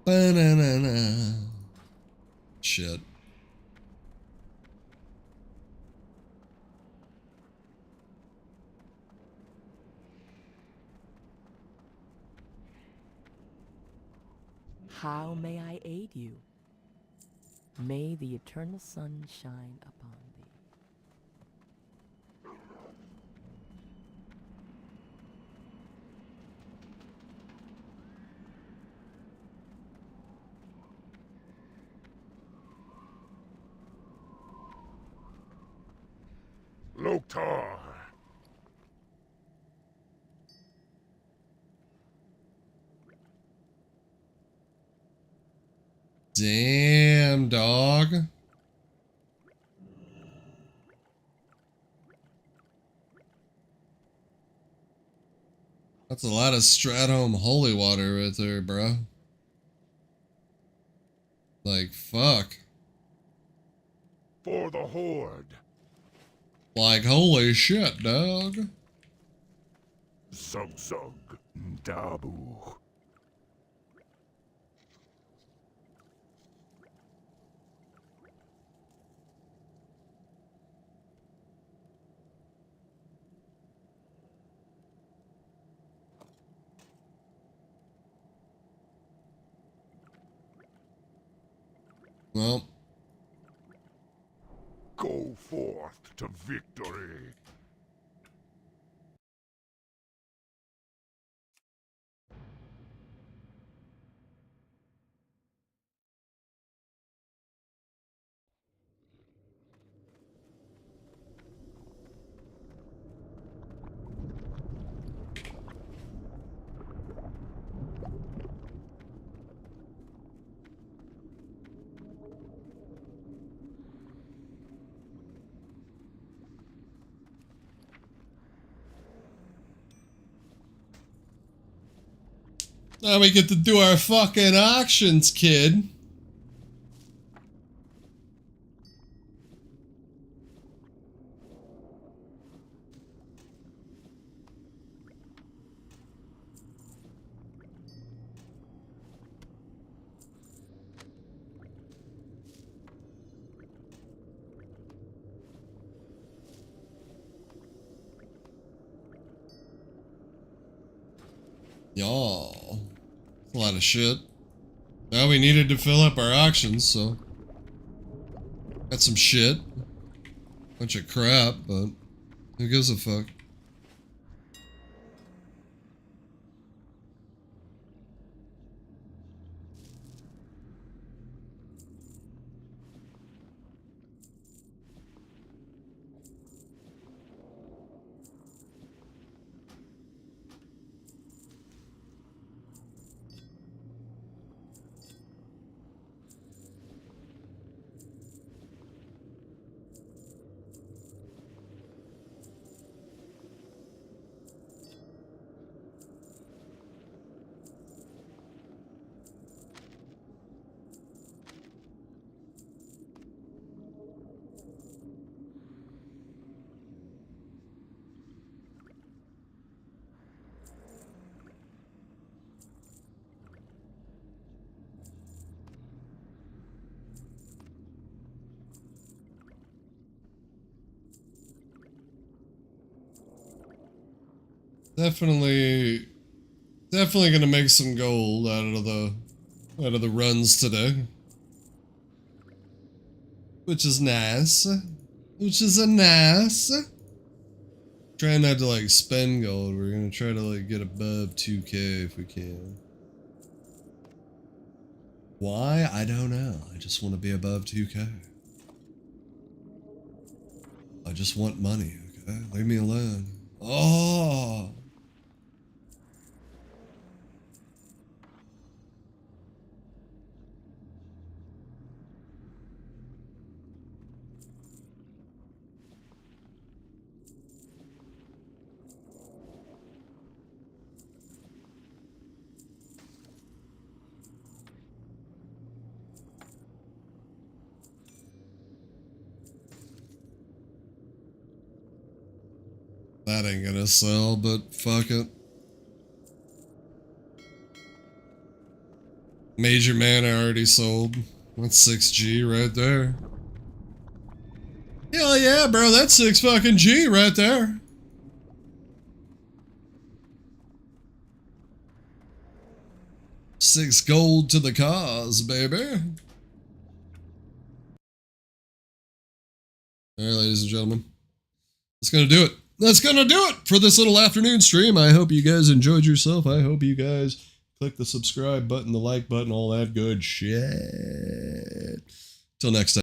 Ba-na-na-na. Shit. How may I aid you? May the eternal sun shine upon thee. Loktar. Damn, dog. That's a lot of Stratholme holy water right there, bro. Like, fuck. For the Horde. Like, holy shit, dog. Zug Dabu. Well, Go forth to victory. now we get to do our fucking auctions, kid. Y'all. A lot of shit. Now we needed to fill up our auctions, so. Got some shit. Bunch of crap, but who gives a fuck? Definitely gonna make some gold out of the runs today. Which is nice. Which is a nice. Trying not to like spend gold. We're gonna try to like get above 2K if we can. Why? I don't know. I just want to be above 2K. I just want money, okay? Leave me alone. Oh! That ain't gonna sell, but fuck it. Major Mana already sold. That's 6G right there. Hell yeah, bro. That's 6 fucking G right there. $6 gold to the cause, baby. All right, ladies and gentlemen. That's going to do it. That's going to do it for this little afternoon stream. I hope you guys enjoyed yourself. I hope you guys click the subscribe button, the like button, all that good shit. Till next time.